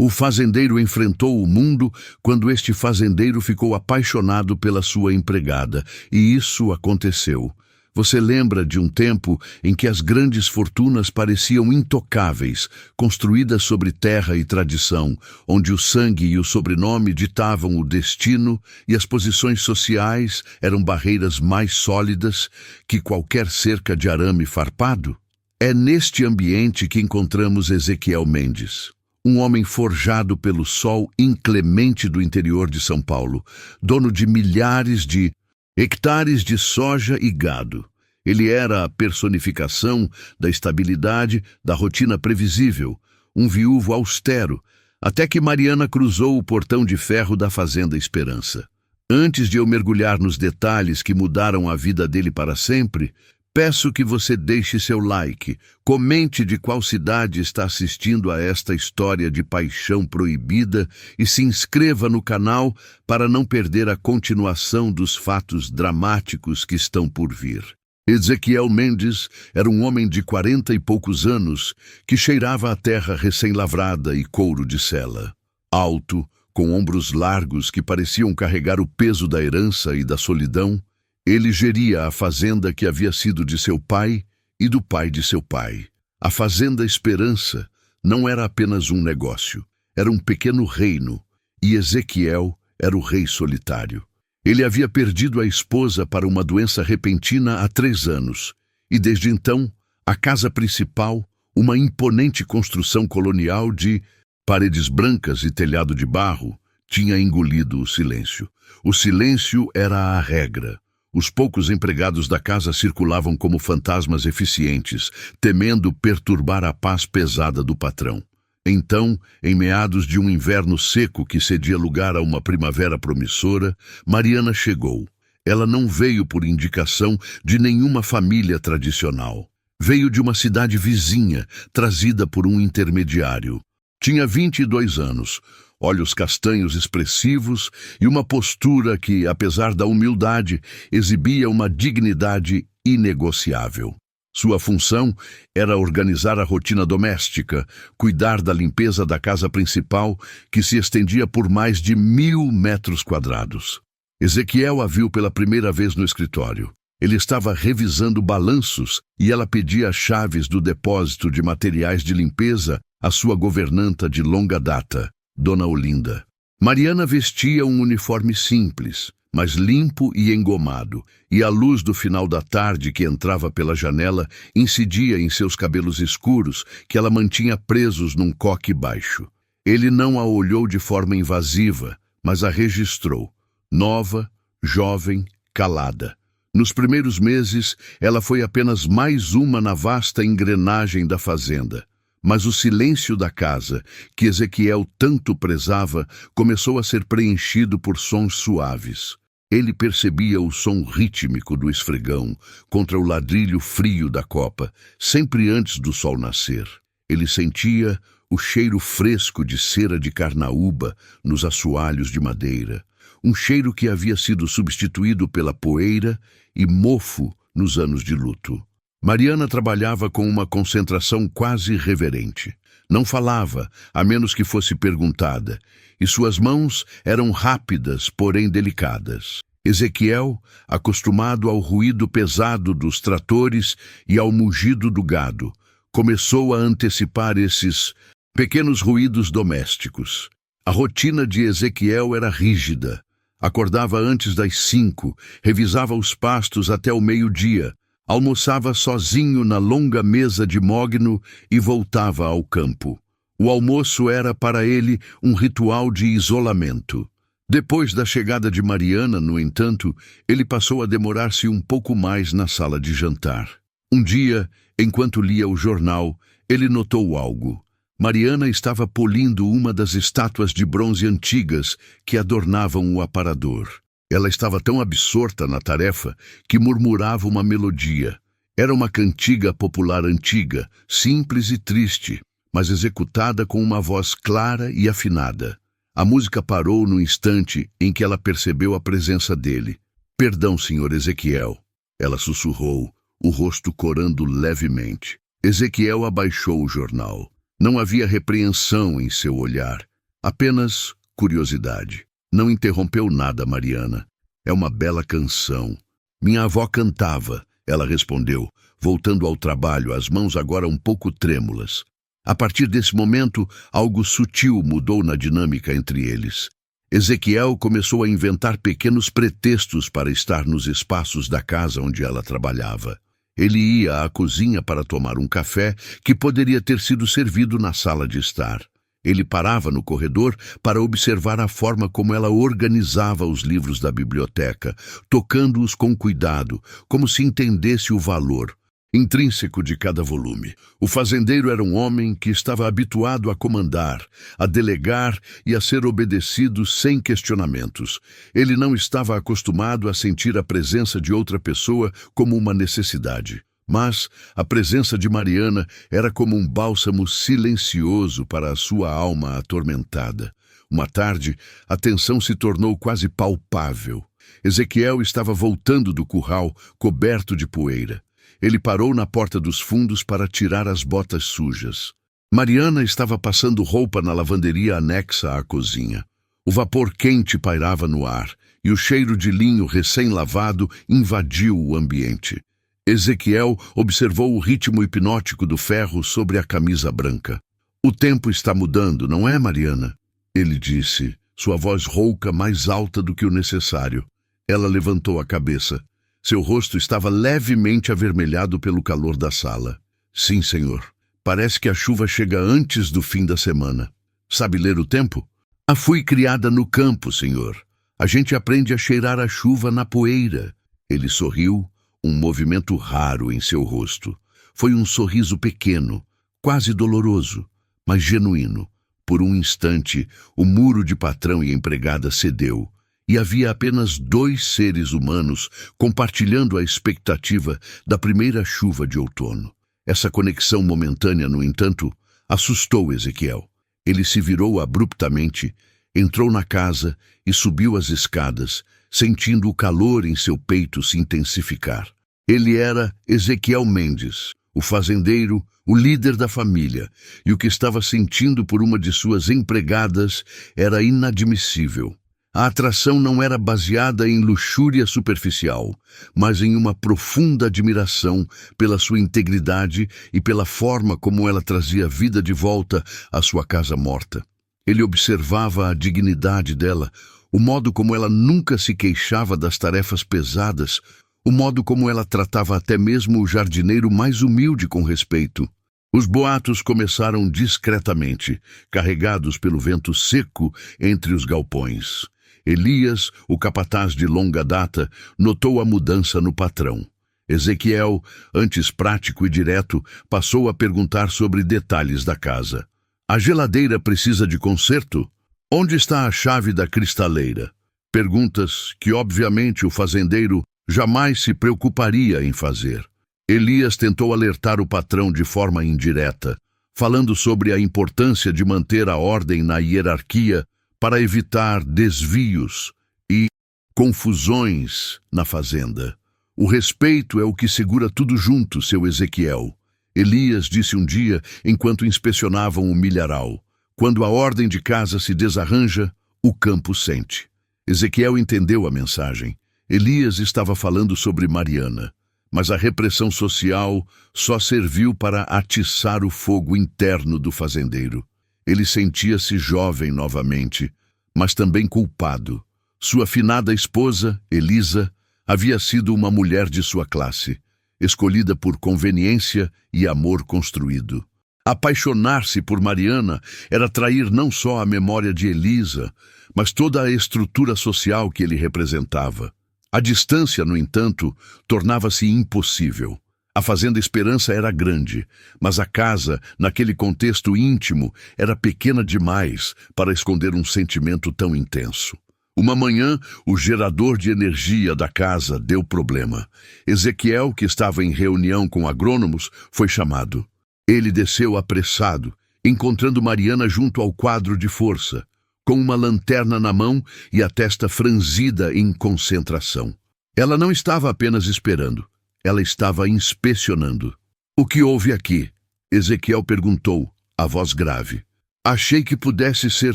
O fazendeiro enfrentou o mundo quando este fazendeiro ficou apaixonado pela sua empregada, e isso aconteceu. Você lembra de um tempo em que as grandes fortunas pareciam intocáveis, construídas sobre terra e tradição, onde o sangue e o sobrenome ditavam o destino e as posições sociais eram barreiras mais sólidas que qualquer cerca de arame farpado? É neste ambiente que encontramos Ezequiel Mendes. Um homem forjado pelo sol inclemente do interior de São Paulo, dono de milhares de hectares de soja e gado. Ele era a personificação da estabilidade, da rotina previsível, um viúvo austero, até que Mariana cruzou o portão de ferro da Fazenda Esperança. Antes de eu mergulhar nos detalhes que mudaram a vida dele para sempre, peço que você deixe seu like, comente de qual cidade está assistindo a esta história de paixão proibida e se inscreva no canal para não perder a continuação dos fatos dramáticos que estão por vir. Ezequiel Mendes era um homem de 40 e poucos anos que cheirava a terra recém-lavrada e couro de sela. Alto, com ombros largos que pareciam carregar o peso da herança e da solidão, ele geria a fazenda que havia sido de seu pai e do pai de seu pai. A Fazenda Esperança não era apenas um negócio, era um pequeno reino, e Ezequiel era o rei solitário. Ele havia perdido a esposa para uma doença repentina há 3 anos, e desde então, a casa principal, uma imponente construção colonial de paredes brancas e telhado de barro, tinha engolido o silêncio. O silêncio era a regra. Os poucos empregados da casa circulavam como fantasmas eficientes, temendo perturbar a paz pesada do patrão. Então, em meados de um inverno seco que cedia lugar a uma primavera promissora, Mariana chegou. Ela não veio por indicação de nenhuma família tradicional. Veio de uma cidade vizinha, trazida por um intermediário. Tinha 22 anos, olhos castanhos expressivos e uma postura que, apesar da humildade, exibia uma dignidade inegociável. Sua função era organizar a rotina doméstica, cuidar da limpeza da casa principal, que se estendia por mais de 1.000 metros quadrados. Ezequiel a viu pela primeira vez no escritório. Ele estava revisando balanços e ela pedia as chaves do depósito de materiais de limpeza à sua governanta de longa data, Dona Olinda. Mariana vestia um uniforme simples, mas limpo e engomado, e a luz do final da tarde que entrava pela janela incidia em seus cabelos escuros que ela mantinha presos num coque baixo. Ele não a olhou de forma invasiva, mas a registrou. Nova, jovem, calada. Nos primeiros meses, ela foi apenas mais uma na vasta engrenagem da fazenda. Mas o silêncio da casa, que Ezequiel tanto prezava, começou a ser preenchido por sons suaves. Ele percebia o som rítmico do esfregão contra o ladrilho frio da copa, sempre antes do sol nascer. Ele sentia o cheiro fresco de cera de carnaúba nos assoalhos de madeira, um cheiro que havia sido substituído pela poeira e mofo nos anos de luto. Mariana trabalhava com uma concentração quase reverente. Não falava, a menos que fosse perguntada, e suas mãos eram rápidas, porém delicadas. Ezequiel, acostumado ao ruído pesado dos tratores e ao mugido do gado, começou a antecipar esses pequenos ruídos domésticos. A rotina de Ezequiel era rígida. Acordava antes das 5, revisava os pastos até o meio-dia, almoçava sozinho na longa mesa de mogno e voltava ao campo. O almoço era para ele um ritual de isolamento. Depois da chegada de Mariana, no entanto, ele passou a demorar-se um pouco mais na sala de jantar. Um dia, enquanto lia o jornal, ele notou algo. Mariana estava polindo uma das estátuas de bronze antigas que adornavam o aparador. Ela estava tão absorta na tarefa que murmurava uma melodia. Era uma cantiga popular antiga, simples e triste, mas executada com uma voz clara e afinada. A música parou no instante em que ela percebeu a presença dele. "Perdão, senhor Ezequiel", ela sussurrou, o rosto corando levemente. Ezequiel abaixou o jornal. Não havia repreensão em seu olhar, Apenas curiosidade. Não interrompeu nada, Mariana. É uma bela canção. Minha avó cantava, ela respondeu, voltando ao trabalho, as mãos agora um pouco trêmulas. A partir desse momento, algo sutil mudou na dinâmica entre eles. Ezequiel começou a inventar pequenos pretextos para estar nos espaços da casa onde ela trabalhava. Ele ia à cozinha para tomar um café que poderia ter sido servido na sala de estar. Ele parava no corredor para observar a forma como ela organizava os livros da biblioteca, tocando-os com cuidado, como se entendesse o valor intrínseco de cada volume. O fazendeiro era um homem que estava habituado a comandar, a delegar e a ser obedecido sem questionamentos. Ele não estava acostumado a sentir a presença de outra pessoa como uma necessidade. Mas a presença de Mariana era como um bálsamo silencioso para a sua alma atormentada. Uma tarde, a tensão se tornou quase palpável. Ezequiel estava voltando do curral, coberto de poeira. Ele parou na porta dos fundos para tirar as botas sujas. Mariana estava passando roupa na lavanderia anexa à cozinha. O vapor quente pairava no ar, e o cheiro de linho recém-lavado invadiu o ambiente. Ezequiel observou o ritmo hipnótico do ferro sobre a camisa branca. "O tempo está mudando, não é, Mariana?" Ele disse, sua voz rouca mais alta do que o necessário. Ela levantou a cabeça. Seu rosto estava levemente avermelhado pelo calor da sala. "Sim, senhor. Parece que a chuva chega antes do fim da semana. Sabe ler o tempo?" Fui criada no campo, senhor. A gente aprende a cheirar a chuva na poeira." Ele sorriu, um movimento raro em seu rosto. Foi um sorriso pequeno, quase doloroso, mas genuíno. Por um instante, o muro de patrão e empregada cedeu, e havia apenas dois seres humanos compartilhando a expectativa da primeira chuva de outono. Essa conexão momentânea, no entanto, assustou Ezequiel. Ele se virou abruptamente, entrou na casa e subiu as escadas, sentindo o calor em seu peito se intensificar. Ele era Ezequiel Mendes, o fazendeiro, o líder da família, e o que estava sentindo por uma de suas empregadas era inadmissível. A atração não era baseada em luxúria superficial, mas em uma profunda admiração pela sua integridade e pela forma como ela trazia vida de volta à sua casa morta. Ele observava a dignidade dela, o modo como ela nunca se queixava das tarefas pesadas, o modo como ela tratava até mesmo o jardineiro mais humilde com respeito. Os boatos começaram discretamente, carregados pelo vento seco entre os galpões. Elias, o capataz de longa data, notou a mudança no patrão. Ezequiel, antes prático e direto, passou a perguntar sobre detalhes da casa. "A geladeira precisa de conserto? Onde está a chave da cristaleira?" Perguntas que, obviamente, o fazendeiro jamais se preocuparia em fazer. Elias tentou alertar o patrão de forma indireta, falando sobre a importância de manter a ordem na hierarquia para evitar desvios e confusões na fazenda. "O respeito é o que segura tudo junto, seu Ezequiel." Elias disse um dia enquanto inspecionavam o milharal. "Quando a ordem de casa se desarranja, o campo sente." Ezequiel entendeu a mensagem. Elias estava falando sobre Mariana, mas a repressão social só serviu para atiçar o fogo interno do fazendeiro. Ele sentia-se jovem novamente, mas também culpado. Sua finada esposa, Elisa, havia sido uma mulher de sua classe, escolhida por conveniência e amor construído. Apaixonar-se por Mariana era trair não só a memória de Elisa, mas toda a estrutura social que ele representava. A distância, no entanto, tornava-se impossível. A Fazenda Esperança era grande, mas a casa, naquele contexto íntimo, era pequena demais para esconder um sentimento tão intenso. Uma manhã, o gerador de energia da casa deu problema. Ezequiel, que estava em reunião com agrônomos, foi chamado. Ele desceu apressado, encontrando Mariana junto ao quadro de força, com uma lanterna na mão e a testa franzida em concentração. Ela não estava apenas esperando, ela estava inspecionando. "O que houve aqui?" Ezequiel perguntou, a voz grave. Achei que pudesse ser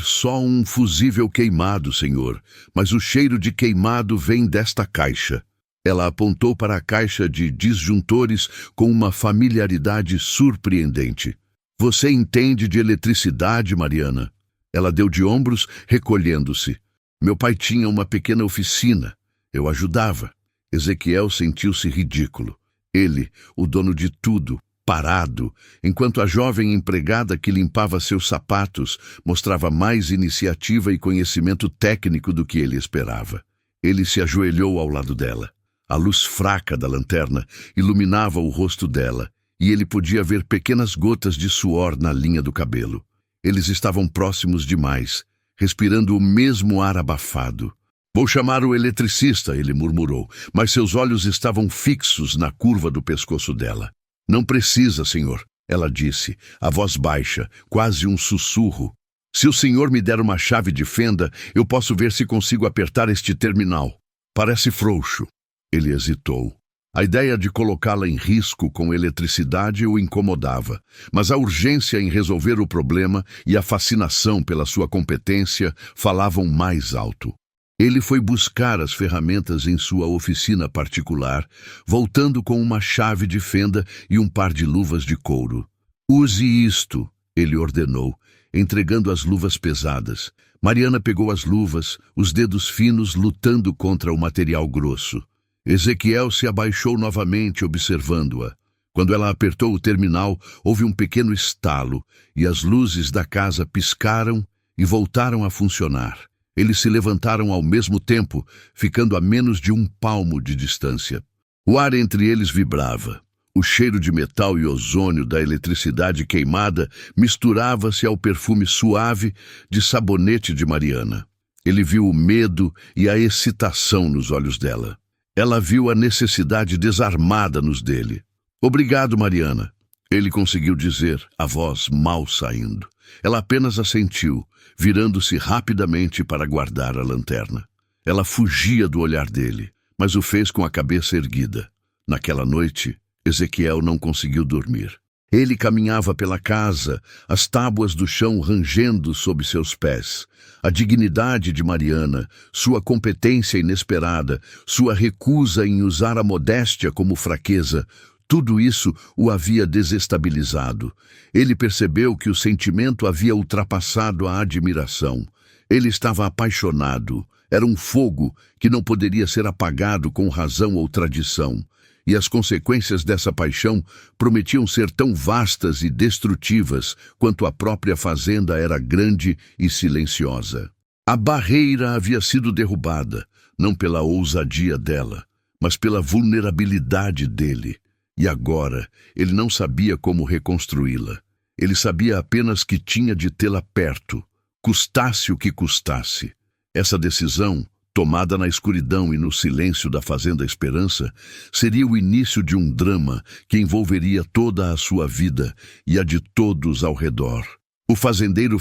só um fusível queimado, senhor, mas o cheiro de queimado vem desta caixa. Ela apontou para a caixa de disjuntores com uma familiaridade surpreendente. Você entende de eletricidade, Mariana? Ela deu de ombros, recolhendo-se. Meu pai tinha uma pequena oficina. Eu ajudava. Ezequiel sentiu-se ridículo. Ele, o dono de tudo, parado, enquanto a jovem empregada que limpava seus sapatos mostrava mais iniciativa e conhecimento técnico do que ele esperava. Ele se ajoelhou ao lado dela. A luz fraca da lanterna iluminava o rosto dela, e ele podia ver pequenas gotas de suor na linha do cabelo. Eles estavam próximos demais, respirando o mesmo ar abafado. Vou chamar o eletricista, ele murmurou, mas seus olhos estavam fixos na curva do pescoço dela. Não precisa, senhor, ela disse, a voz baixa, quase um sussurro. Se o senhor me der uma chave de fenda, eu posso ver se consigo apertar este terminal. Parece frouxo. Ele hesitou. A ideia de colocá-la em risco com eletricidade o incomodava, mas a urgência em resolver o problema e a fascinação pela sua competência falavam mais alto. Ele foi buscar as ferramentas em sua oficina particular, voltando com uma chave de fenda e um par de luvas de couro. Use isto, ele ordenou, entregando as luvas pesadas. Mariana pegou as luvas, os dedos finos lutando contra o material grosso. Ezequiel se abaixou novamente, observando-a. Quando ela apertou o terminal, houve um pequeno estalo, e as luzes da casa piscaram e voltaram a funcionar. Eles se levantaram ao mesmo tempo, ficando a menos de um palmo de distância. O ar entre eles vibrava. O cheiro de metal e ozônio da eletricidade queimada misturava-se ao perfume suave de sabonete de Mariana. Ele viu o medo e a excitação nos olhos dela. Ela viu a necessidade desarmada nos dele. Obrigado, Mariana. Ele conseguiu dizer, a voz mal saindo. Ela apenas assentiu, virando-se rapidamente para guardar a lanterna. Ela fugia do olhar dele, mas o fez com a cabeça erguida. Naquela noite, Ezequiel não conseguiu dormir. Ele caminhava pela casa, as tábuas do chão rangendo sob seus pés. A dignidade de Mariana, sua competência inesperada, sua recusa em usar a modéstia como fraqueza, tudo isso o havia desestabilizado. Ele percebeu que o sentimento havia ultrapassado a admiração. Ele estava apaixonado. Era um fogo que não poderia ser apagado com razão ou tradição. E as consequências dessa paixão prometiam ser tão vastas e destrutivas quanto a própria fazenda era grande e silenciosa. A barreira havia sido derrubada, não pela ousadia dela, mas pela vulnerabilidade dele. E agora, ele não sabia como reconstruí-la. Ele sabia apenas que tinha de tê-la perto, custasse o que custasse. Essa decisão, tomada na escuridão e no silêncio da Fazenda Esperança, seria o início de um drama que envolveria toda a sua vida e a de todos ao redor. O fazendeiro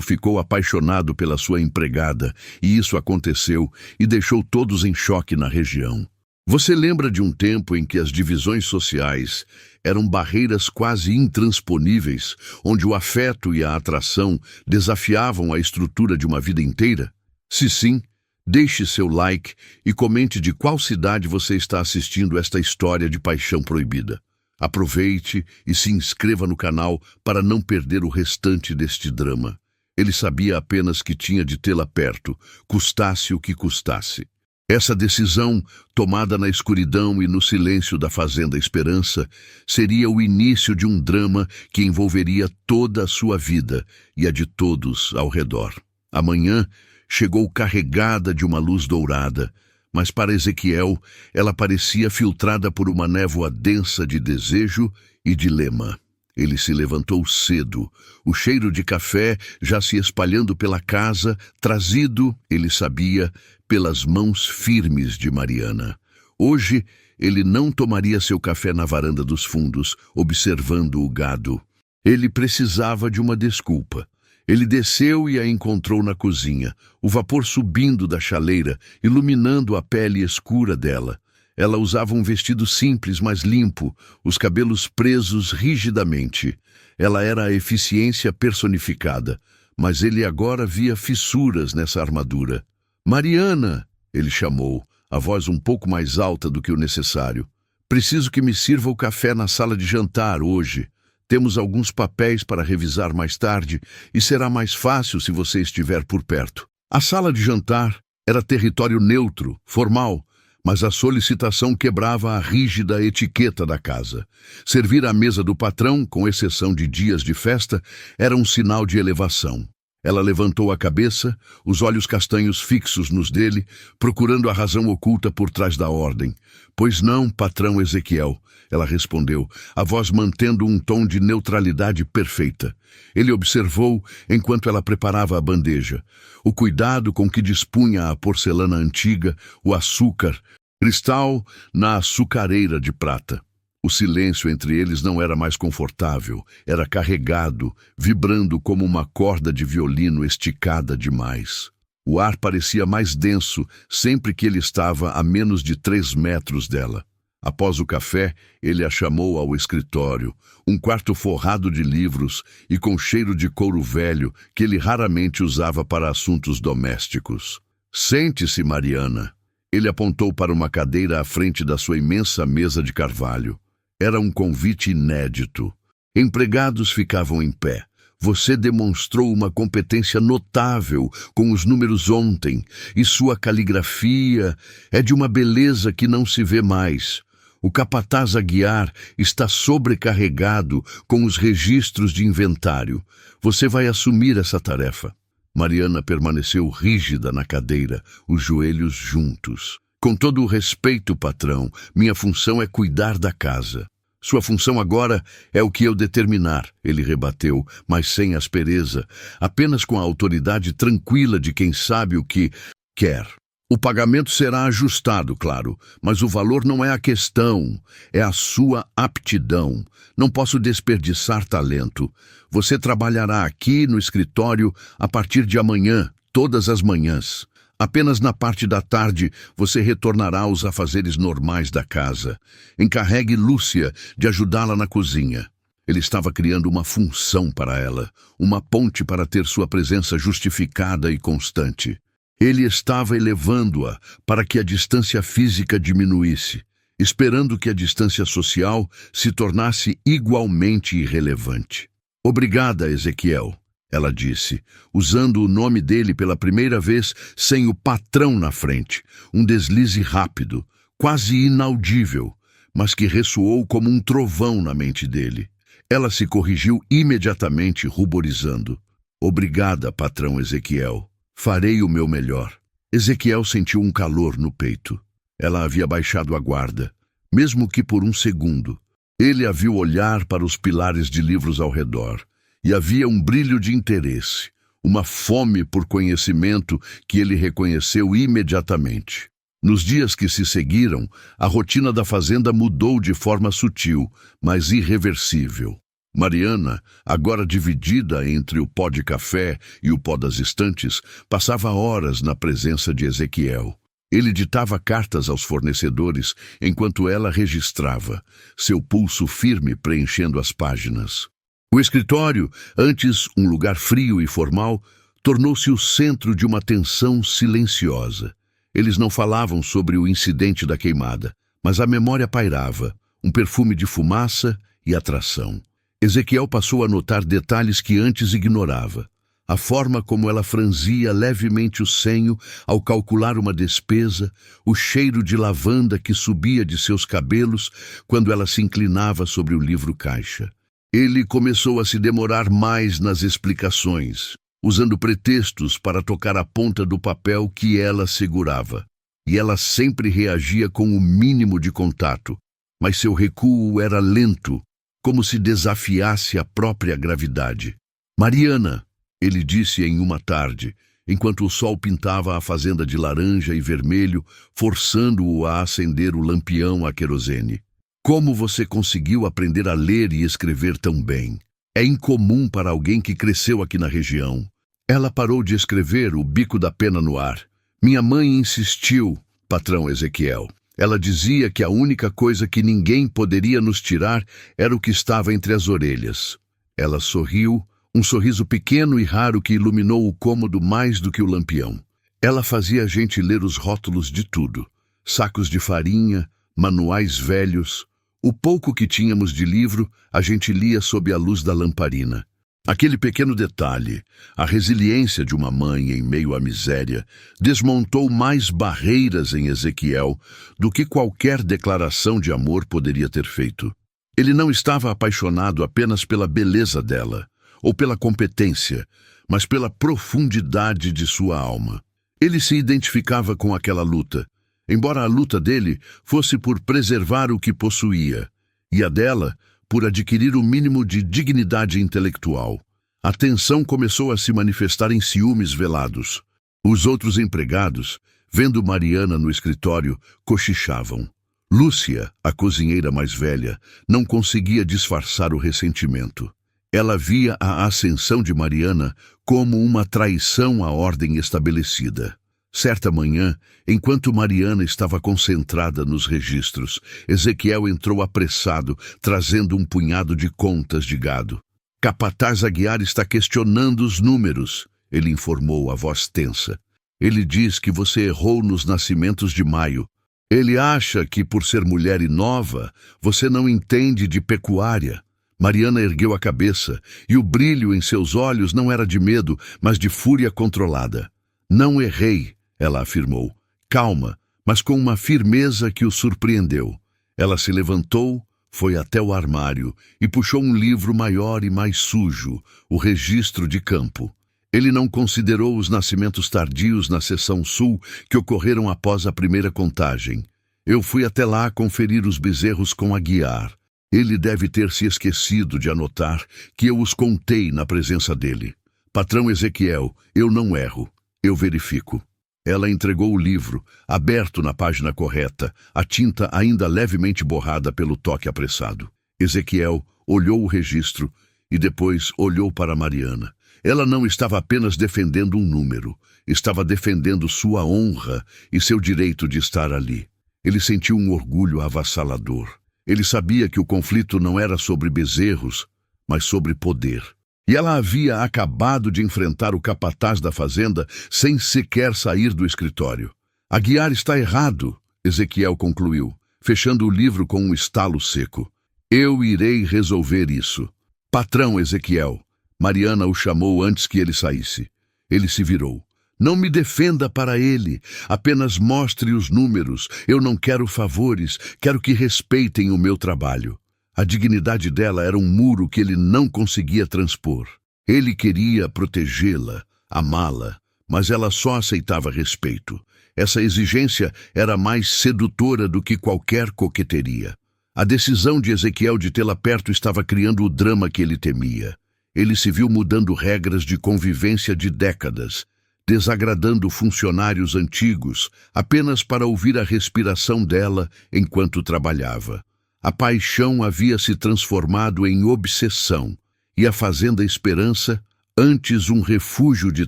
ficou apaixonado pela sua empregada, e isso aconteceu e deixou todos em choque na região. Você lembra de um tempo em que as divisões sociais eram barreiras quase intransponíveis, onde o afeto e a atração desafiavam a estrutura de uma vida inteira? Se sim, deixe seu like e comente de qual cidade você está assistindo esta história de paixão proibida. Aproveite e se inscreva no canal para não perder o restante deste drama. Ele sabia apenas que tinha de tê-la perto, custasse o que custasse. Essa decisão, tomada na escuridão e no silêncio da Fazenda Esperança, seria o início de um drama que envolveria toda a sua vida e a de todos ao redor. Amanhã chegou carregada de uma luz dourada, mas para Ezequiel ela parecia filtrada por uma névoa densa de desejo e dilema. Ele se levantou cedo, o cheiro de café já se espalhando pela casa, trazido, ele sabia, pelas mãos firmes de Mariana. Hoje, ele não tomaria seu café na varanda dos fundos, observando o gado. Ele precisava de uma desculpa. Ele desceu e a encontrou na cozinha, o vapor subindo da chaleira, iluminando a pele escura dela. Ela usava um vestido simples, mas limpo, os cabelos presos rigidamente. Ela era a eficiência personificada, mas ele agora via fissuras nessa armadura. Mariana, ele chamou, a voz um pouco mais alta do que o necessário. Preciso que me sirva o café na sala de jantar hoje. Temos alguns papéis para revisar mais tarde e será mais fácil se você estiver por perto. A sala de jantar era território neutro, formal, mas a solicitação quebrava a rígida etiqueta da casa. Servir à mesa do patrão, com exceção de dias de festa, era um sinal de elevação. Ela levantou a cabeça, os olhos castanhos fixos nos dele, procurando a razão oculta por trás da ordem. Pois não, patrão Ezequiel, ela respondeu, a voz mantendo um tom de neutralidade perfeita. Ele observou enquanto ela preparava a bandeja. O cuidado com que dispunha a porcelana antiga, o açúcar, cristal na açucareira de prata. O silêncio entre eles não era mais confortável, era carregado, vibrando como uma corda de violino esticada demais. O ar parecia mais denso sempre que ele estava a menos de 3 metros dela. Após o café, ele a chamou ao escritório, um quarto forrado de livros e com cheiro de couro velho que ele raramente usava para assuntos domésticos. Sente-se, Mariana. Ele apontou para uma cadeira à frente da sua imensa mesa de carvalho. Era um convite inédito. Empregados ficavam em pé. Você demonstrou uma competência notável com os números ontem, e sua caligrafia é de uma beleza que não se vê mais. O capataz a guiar está sobrecarregado com os registros de inventário. Você vai assumir essa tarefa. Mariana permaneceu rígida na cadeira, os joelhos juntos. Com todo o respeito, patrão, minha função é cuidar da casa. Sua função agora é o que eu determinar, ele rebateu, mas sem aspereza, apenas com a autoridade tranquila de quem sabe o que quer. O pagamento será ajustado, claro, mas o valor não é a questão, é a sua aptidão. Não posso desperdiçar talento. Você trabalhará aqui no escritório a partir de amanhã, todas as manhãs. Apenas na parte da tarde você retornará aos afazeres normais da casa. Encarregue Lúcia de ajudá-la na cozinha. Ele estava criando uma função para ela, uma ponte para ter sua presença justificada e constante. Ele estava elevando-a para que a distância física diminuísse, esperando que a distância social se tornasse igualmente irrelevante. Obrigada, Ezequiel, ela disse, usando o nome dele pela primeira vez sem o patrão na frente, um deslize rápido, quase inaudível, mas que ressoou como um trovão na mente dele. Ela se corrigiu imediatamente, ruborizando. Obrigada, patrão Ezequiel. Farei o meu melhor. Ezequiel sentiu um calor no peito. Ela havia baixado a guarda, mesmo que por um segundo. Ele a viu olhar para os pilares de livros ao redor, e havia um brilho de interesse, uma fome por conhecimento que ele reconheceu imediatamente. Nos dias que se seguiram, a rotina da fazenda mudou de forma sutil, mas irreversível. Mariana, agora dividida entre o pó de café e o pó das estantes, passava horas na presença de Ezequiel. Ele ditava cartas aos fornecedores enquanto ela registrava, seu pulso firme preenchendo as páginas. O escritório, antes um lugar frio e formal, tornou-se o centro de uma tensão silenciosa. Eles não falavam sobre o incidente da queimada, mas a memória pairava, um perfume de fumaça e atração. Ezequiel passou a notar detalhes que antes ignorava. A forma como ela franzia levemente o senho ao calcular uma despesa, o cheiro de lavanda que subia de seus cabelos quando ela se inclinava sobre o livro-caixa. Ele começou a se demorar mais nas explicações, usando pretextos para tocar a ponta do papel que ela segurava. E ela sempre reagia com o mínimo de contato, mas seu recuo era lento, como se desafiasse a própria gravidade. Mariana, ele disse em uma tarde, enquanto o sol pintava a fazenda de laranja e vermelho, forçando-o a acender o lampião a querosene. Como você conseguiu aprender a ler e escrever tão bem? É incomum para alguém que cresceu aqui na região. Ela parou de escrever, o bico da pena no ar. Minha mãe insistiu, patrão Ezequiel. Ela dizia que a única coisa que ninguém poderia nos tirar era o que estava entre as orelhas. Ela sorriu, um sorriso pequeno e raro que iluminou o cômodo mais do que o lampião. Ela fazia a gente ler os rótulos de tudo: sacos de farinha, manuais velhos. O pouco que tínhamos de livro, a gente lia sob a luz da lamparina. Aquele pequeno detalhe, a resiliência de uma mãe em meio à miséria, desmontou mais barreiras em Ezequiel do que qualquer declaração de amor poderia ter feito. Ele não estava apaixonado apenas pela beleza dela, ou pela competência, mas pela profundidade de sua alma. Ele se identificava com aquela luta, embora a luta dele fosse por preservar o que possuía, e a dela por adquirir o mínimo de dignidade intelectual. A tensão começou a se manifestar em ciúmes velados. Os outros empregados, vendo Mariana no escritório, cochichavam. Lúcia, a cozinheira mais velha, não conseguia disfarçar o ressentimento. Ela via a ascensão de Mariana como uma traição à ordem estabelecida. Certa manhã, enquanto Mariana estava concentrada nos registros, Ezequiel entrou apressado, trazendo um punhado de contas de gado. Capataz Aguiar está questionando os números, ele informou a voz tensa. Ele diz que você errou nos nascimentos de maio. Ele acha que, por ser mulher e nova, você não entende de pecuária. Mariana ergueu a cabeça, e o brilho em seus olhos não era de medo, mas de fúria controlada. Não errei, ela afirmou, calma, mas com uma firmeza que o surpreendeu. Ela se levantou, foi até o armário e puxou um livro maior e mais sujo, o registro de campo. Ele não considerou os nascimentos tardios na seção sul que ocorreram após a primeira contagem. Eu fui até lá conferir os bezerros com Aguiar. Ele deve ter se esquecido de anotar que eu os contei na presença dele. Patrão Ezequiel, eu não erro, eu verifico. Ela entregou o livro, aberto na página correta, a tinta ainda levemente borrada pelo toque apressado. Ezequiel olhou o registro e depois olhou para Mariana. Ela não estava apenas defendendo um número, estava defendendo sua honra e seu direito de estar ali. Ele sentiu um orgulho avassalador. Ele sabia que o conflito não era sobre bezerros, mas sobre poder. E ela havia acabado de enfrentar o capataz da fazenda sem sequer sair do escritório. Aguiar está errado, Ezequiel concluiu, fechando o livro com um estalo seco. Eu irei resolver isso. Patrão Ezequiel. Mariana o chamou antes que ele saísse. Ele se virou. Não me defenda para ele, apenas mostre os números. Eu não quero favores, quero que respeitem o meu trabalho. A dignidade dela era um muro que ele não conseguia transpor. Ele queria protegê-la, amá-la, mas ela só aceitava respeito. Essa exigência era mais sedutora do que qualquer coqueteria. A decisão de Ezequiel de tê-la perto estava criando o drama que ele temia. Ele se viu mudando regras de convivência de décadas, desagradando funcionários antigos apenas para ouvir a respiração dela enquanto trabalhava. A paixão havia se transformado em obsessão, e a Fazenda Esperança, antes um refúgio de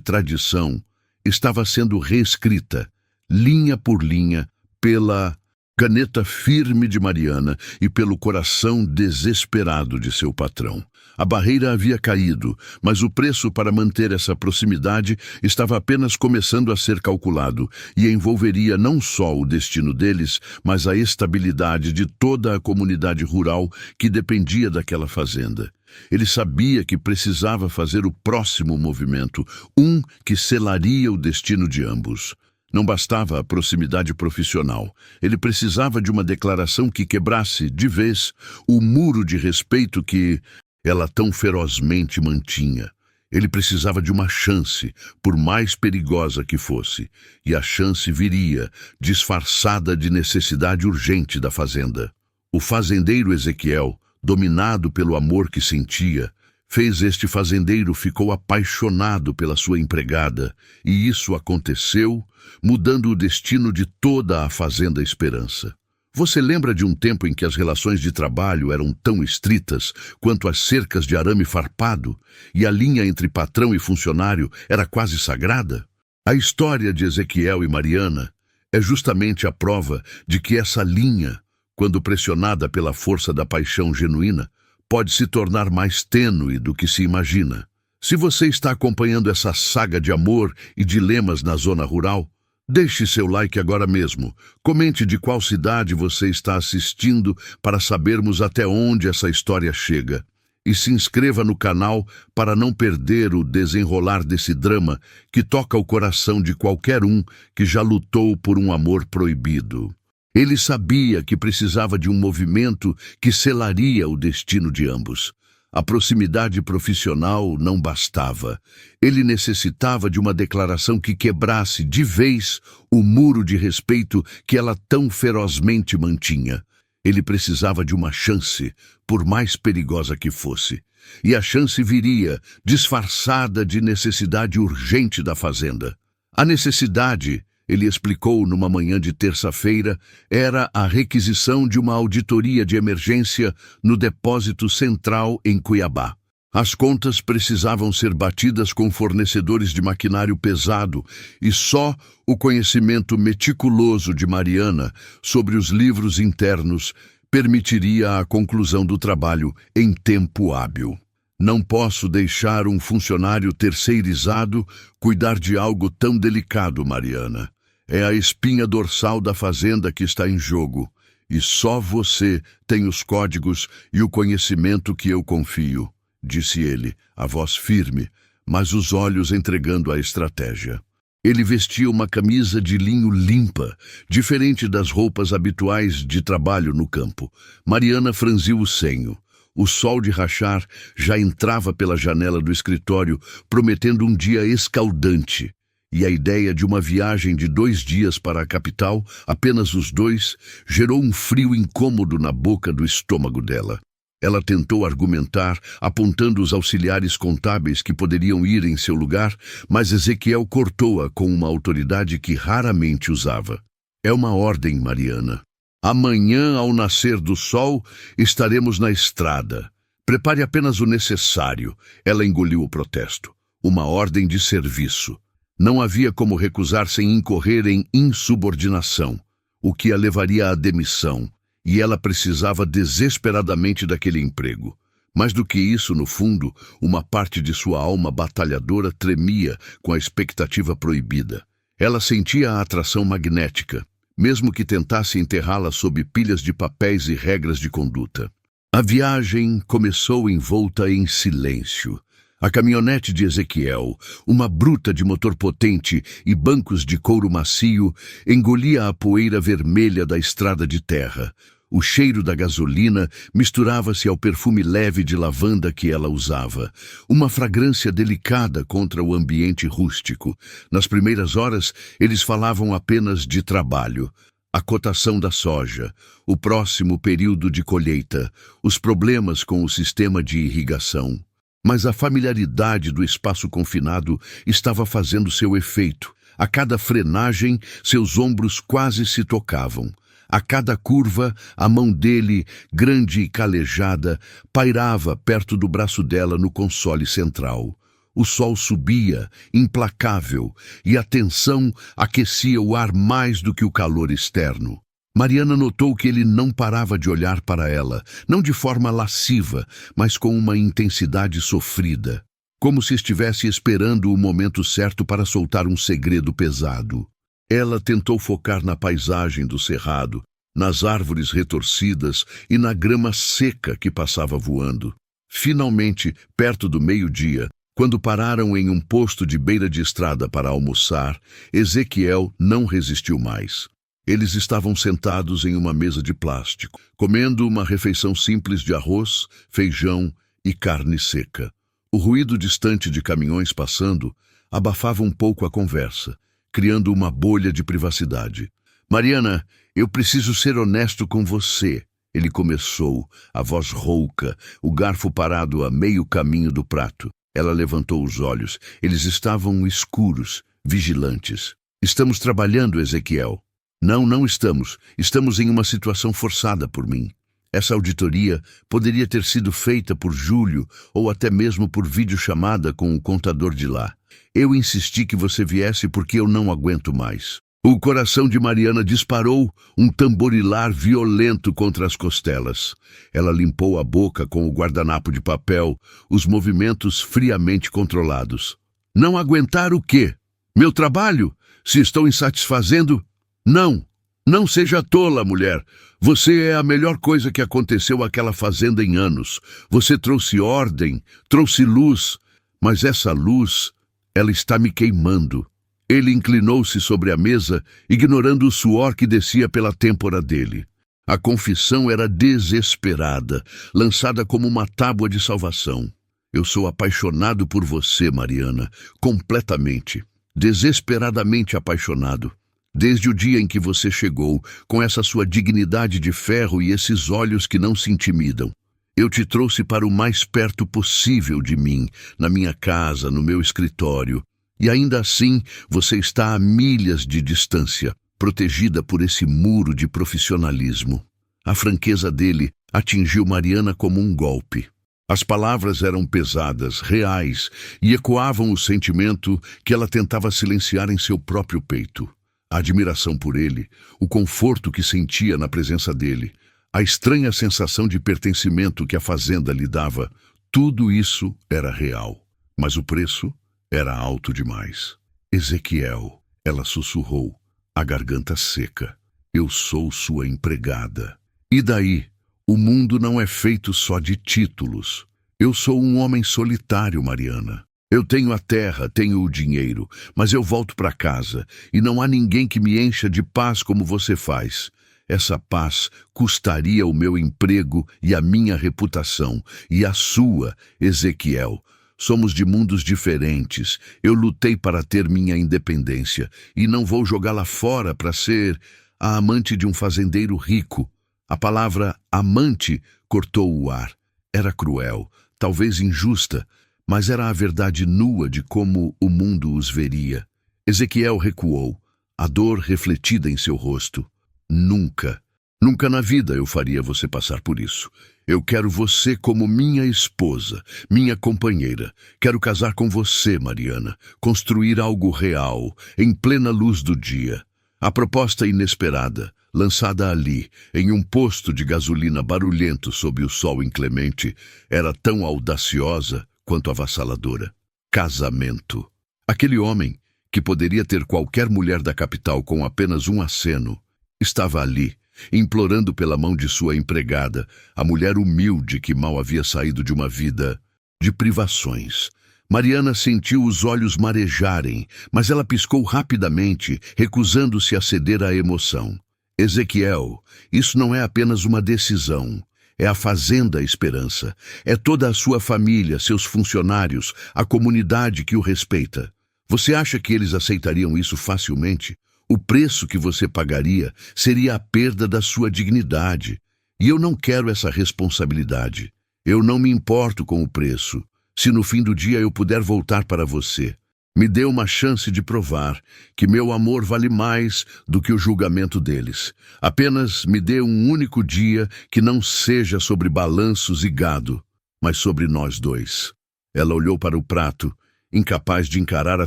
tradição, estava sendo reescrita, linha por linha, pela caneta firme de Mariana e pelo coração desesperado de seu patrão. A barreira havia caído, mas o preço para manter essa proximidade estava apenas começando a ser calculado e envolveria não só o destino deles, mas a estabilidade de toda a comunidade rural que dependia daquela fazenda. Ele sabia que precisava fazer o próximo movimento, um que selaria o destino de ambos. Não bastava a proximidade profissional. Ele precisava de uma declaração que quebrasse, de vez, o muro de respeito que ela tão ferozmente mantinha. Ele precisava de uma chance, por mais perigosa que fosse, e a chance viria, disfarçada de necessidade urgente da fazenda. O fazendeiro Ezequiel, dominado pelo amor que sentia, fez este fazendeiro ficou apaixonado pela sua empregada, e isso aconteceu, mudando o destino de toda a Fazenda Esperança. Você lembra de um tempo em que as relações de trabalho eram tão estritas quanto as cercas de arame farpado e a linha entre patrão e funcionário era quase sagrada? A história de Ezequiel e Mariana É justamente a prova de que essa linha, quando pressionada pela força da paixão genuína, pode se tornar mais tênue do que se imagina. Se você está acompanhando essa saga de amor e dilemas na zona rural, deixe seu like agora mesmo. Comente de qual cidade você está assistindo para sabermos até onde essa história chega. E se inscreva no canal para não perder o desenrolar desse drama que toca o coração de qualquer um que já lutou por um amor proibido. Ele sabia que precisava de um movimento que selaria o destino de ambos. A proximidade profissional não bastava. Ele necessitava de uma declaração que quebrasse de vez o muro de respeito que ela tão ferozmente mantinha. Ele precisava de uma chance, por mais perigosa que fosse. E a chance viria, disfarçada de necessidade urgente da fazenda. A necessidade, ele explicou numa manhã de terça-feira, era a requisição de uma auditoria de emergência no depósito central em Cuiabá. As contas precisavam ser batidas com fornecedores de maquinário pesado e só o conhecimento meticuloso de Mariana sobre os livros internos permitiria a conclusão do trabalho em tempo hábil. Não posso deixar um funcionário terceirizado cuidar de algo tão delicado, Mariana. É a espinha dorsal da fazenda que está em jogo, e só você tem os códigos e o conhecimento que eu confio, disse ele, a voz firme, mas os olhos entregando a estratégia. Ele vestia uma camisa de linho limpa, diferente das roupas habituais de trabalho no campo. Mariana franziu o senho. O sol de rachar já entrava pela janela do escritório, prometendo um dia escaldante. E a ideia de uma viagem de 2 dias para a capital, apenas os dois, gerou um frio incômodo na boca do estômago dela. Ela tentou argumentar, apontando os auxiliares contábeis que poderiam ir em seu lugar, mas Ezequiel cortou-a com uma autoridade que raramente usava. É uma ordem, Mariana. Amanhã, ao nascer do sol, estaremos na estrada. Prepare apenas o necessário. Ela engoliu o protesto. Uma ordem de serviço. Não havia como recusar sem incorrer em insubordinação, o que a levaria à demissão, e ela precisava desesperadamente daquele emprego. Mais do que isso, no fundo, uma parte de sua alma batalhadora tremia com a expectativa proibida. Ela sentia a atração magnética, mesmo que tentasse enterrá-la sob pilhas de papéis e regras de conduta. A viagem começou envolta em silêncio. A caminhonete de Ezequiel, uma bruta de motor potente e bancos de couro macio, engolia a poeira vermelha da estrada de terra. O cheiro da gasolina misturava-se ao perfume leve de lavanda que ela usava, uma fragrância delicada contra o ambiente rústico. Nas primeiras horas, eles falavam apenas de trabalho. A cotação da soja, o próximo período de colheita, os problemas com o sistema de irrigação. Mas a familiaridade do espaço confinado estava fazendo seu efeito. A cada frenagem, seus ombros quase se tocavam. A cada curva, a mão dele, grande e calejada, pairava perto do braço dela no console central. O sol subia, implacável, e a tensão aquecia o ar mais do que o calor externo. Mariana notou que ele não parava de olhar para ela, não de forma lasciva, mas com uma intensidade sofrida, como se estivesse esperando o momento certo para soltar um segredo pesado. Ela tentou focar na paisagem do cerrado, nas árvores retorcidas e na grama seca que passava voando. Finalmente, perto do meio-dia, quando pararam em um posto de beira de estrada para almoçar, Ezequiel não resistiu mais. Eles estavam sentados em uma mesa de plástico, comendo uma refeição simples de arroz, feijão e carne seca. O ruído distante de caminhões passando abafava um pouco a conversa, criando uma bolha de privacidade. Mariana, eu preciso ser honesto com você, ele começou, a voz rouca, o garfo parado a meio caminho do prato. Ela levantou os olhos. Eles estavam escuros, vigilantes. Estamos trabalhando, Ezequiel. Não estamos. Estamos em uma situação forçada por mim. Essa auditoria poderia ter sido feita por Júlio ou até mesmo por videochamada com o contador de lá. Eu insisti que você viesse porque eu não aguento mais. O coração de Mariana disparou, um tamborilar violento contra as costelas. Ela limpou a boca com o guardanapo de papel, os movimentos friamente controlados. Não aguentar o quê? Meu trabalho? Se estou insatisfazendo? Não! Não seja tola, mulher. Você é a melhor coisa que aconteceu àquela fazenda em anos. Você trouxe ordem, trouxe luz, mas essa luz, ela está me queimando. Ele inclinou-se sobre a mesa, ignorando o suor que descia pela têmpora dele. A confissão era desesperada, lançada como uma tábua de salvação. Eu sou apaixonado por você, Mariana, completamente, desesperadamente apaixonado. Desde o dia em que você chegou, com essa sua dignidade de ferro e esses olhos que não se intimidam. Eu te trouxe para o mais perto possível de mim, na minha casa, no meu escritório. E ainda assim, você está a milhas de distância, protegida por esse muro de profissionalismo. A franqueza dele atingiu Mariana como um golpe. As palavras eram pesadas, reais, e ecoavam o sentimento que ela tentava silenciar em seu próprio peito. A admiração por ele, o conforto que sentia na presença dele, a estranha sensação de pertencimento que a fazenda lhe dava, tudo isso era real. Mas o preço era alto demais. Ezequiel, ela sussurrou, a garganta seca. Eu sou sua empregada. E daí? O mundo não é feito só de títulos. Eu sou um homem solitário, Mariana. Eu tenho a terra, tenho o dinheiro, mas eu volto para casa e não há ninguém que me encha de paz como você faz. Essa paz custaria o meu emprego e a minha reputação, e a sua, Ezequiel. Somos de mundos diferentes. Eu lutei para ter minha independência e não vou jogá-la fora para ser a amante de um fazendeiro rico. A palavra amante cortou o ar. Era cruel, talvez injusta, mas era a verdade nua de como o mundo os veria. Ezequiel recuou, a dor refletida em seu rosto. Nunca, nunca na vida eu faria você passar por isso. Eu quero você como minha esposa, minha companheira. Quero casar com você, Mariana, construir algo real, em plena luz do dia. A proposta inesperada, lançada ali, em um posto de gasolina barulhento sob o sol inclemente, era tão audaciosa quanto avassaladora. Casamento. Aquele homem, que poderia ter qualquer mulher da capital com apenas um aceno, estava ali, implorando pela mão de sua empregada, a mulher humilde que mal havia saído de uma vida de privações. Mariana sentiu os olhos marejarem, mas ela piscou rapidamente, recusando-se a ceder à emoção. Ezequiel, isso não é apenas uma decisão. É a Fazenda Esperança. É toda a sua família, seus funcionários, a comunidade que o respeita. Você acha que eles aceitariam isso facilmente? O preço que você pagaria seria a perda da sua dignidade. E eu não quero essa responsabilidade. Eu não me importo com o preço. Se no fim do dia eu puder voltar para você, me dê uma chance de provar que meu amor vale mais do que o julgamento deles. Apenas me dê um único dia que não seja sobre balanços e gado, mas sobre nós dois. Ela olhou para o prato, incapaz de encarar a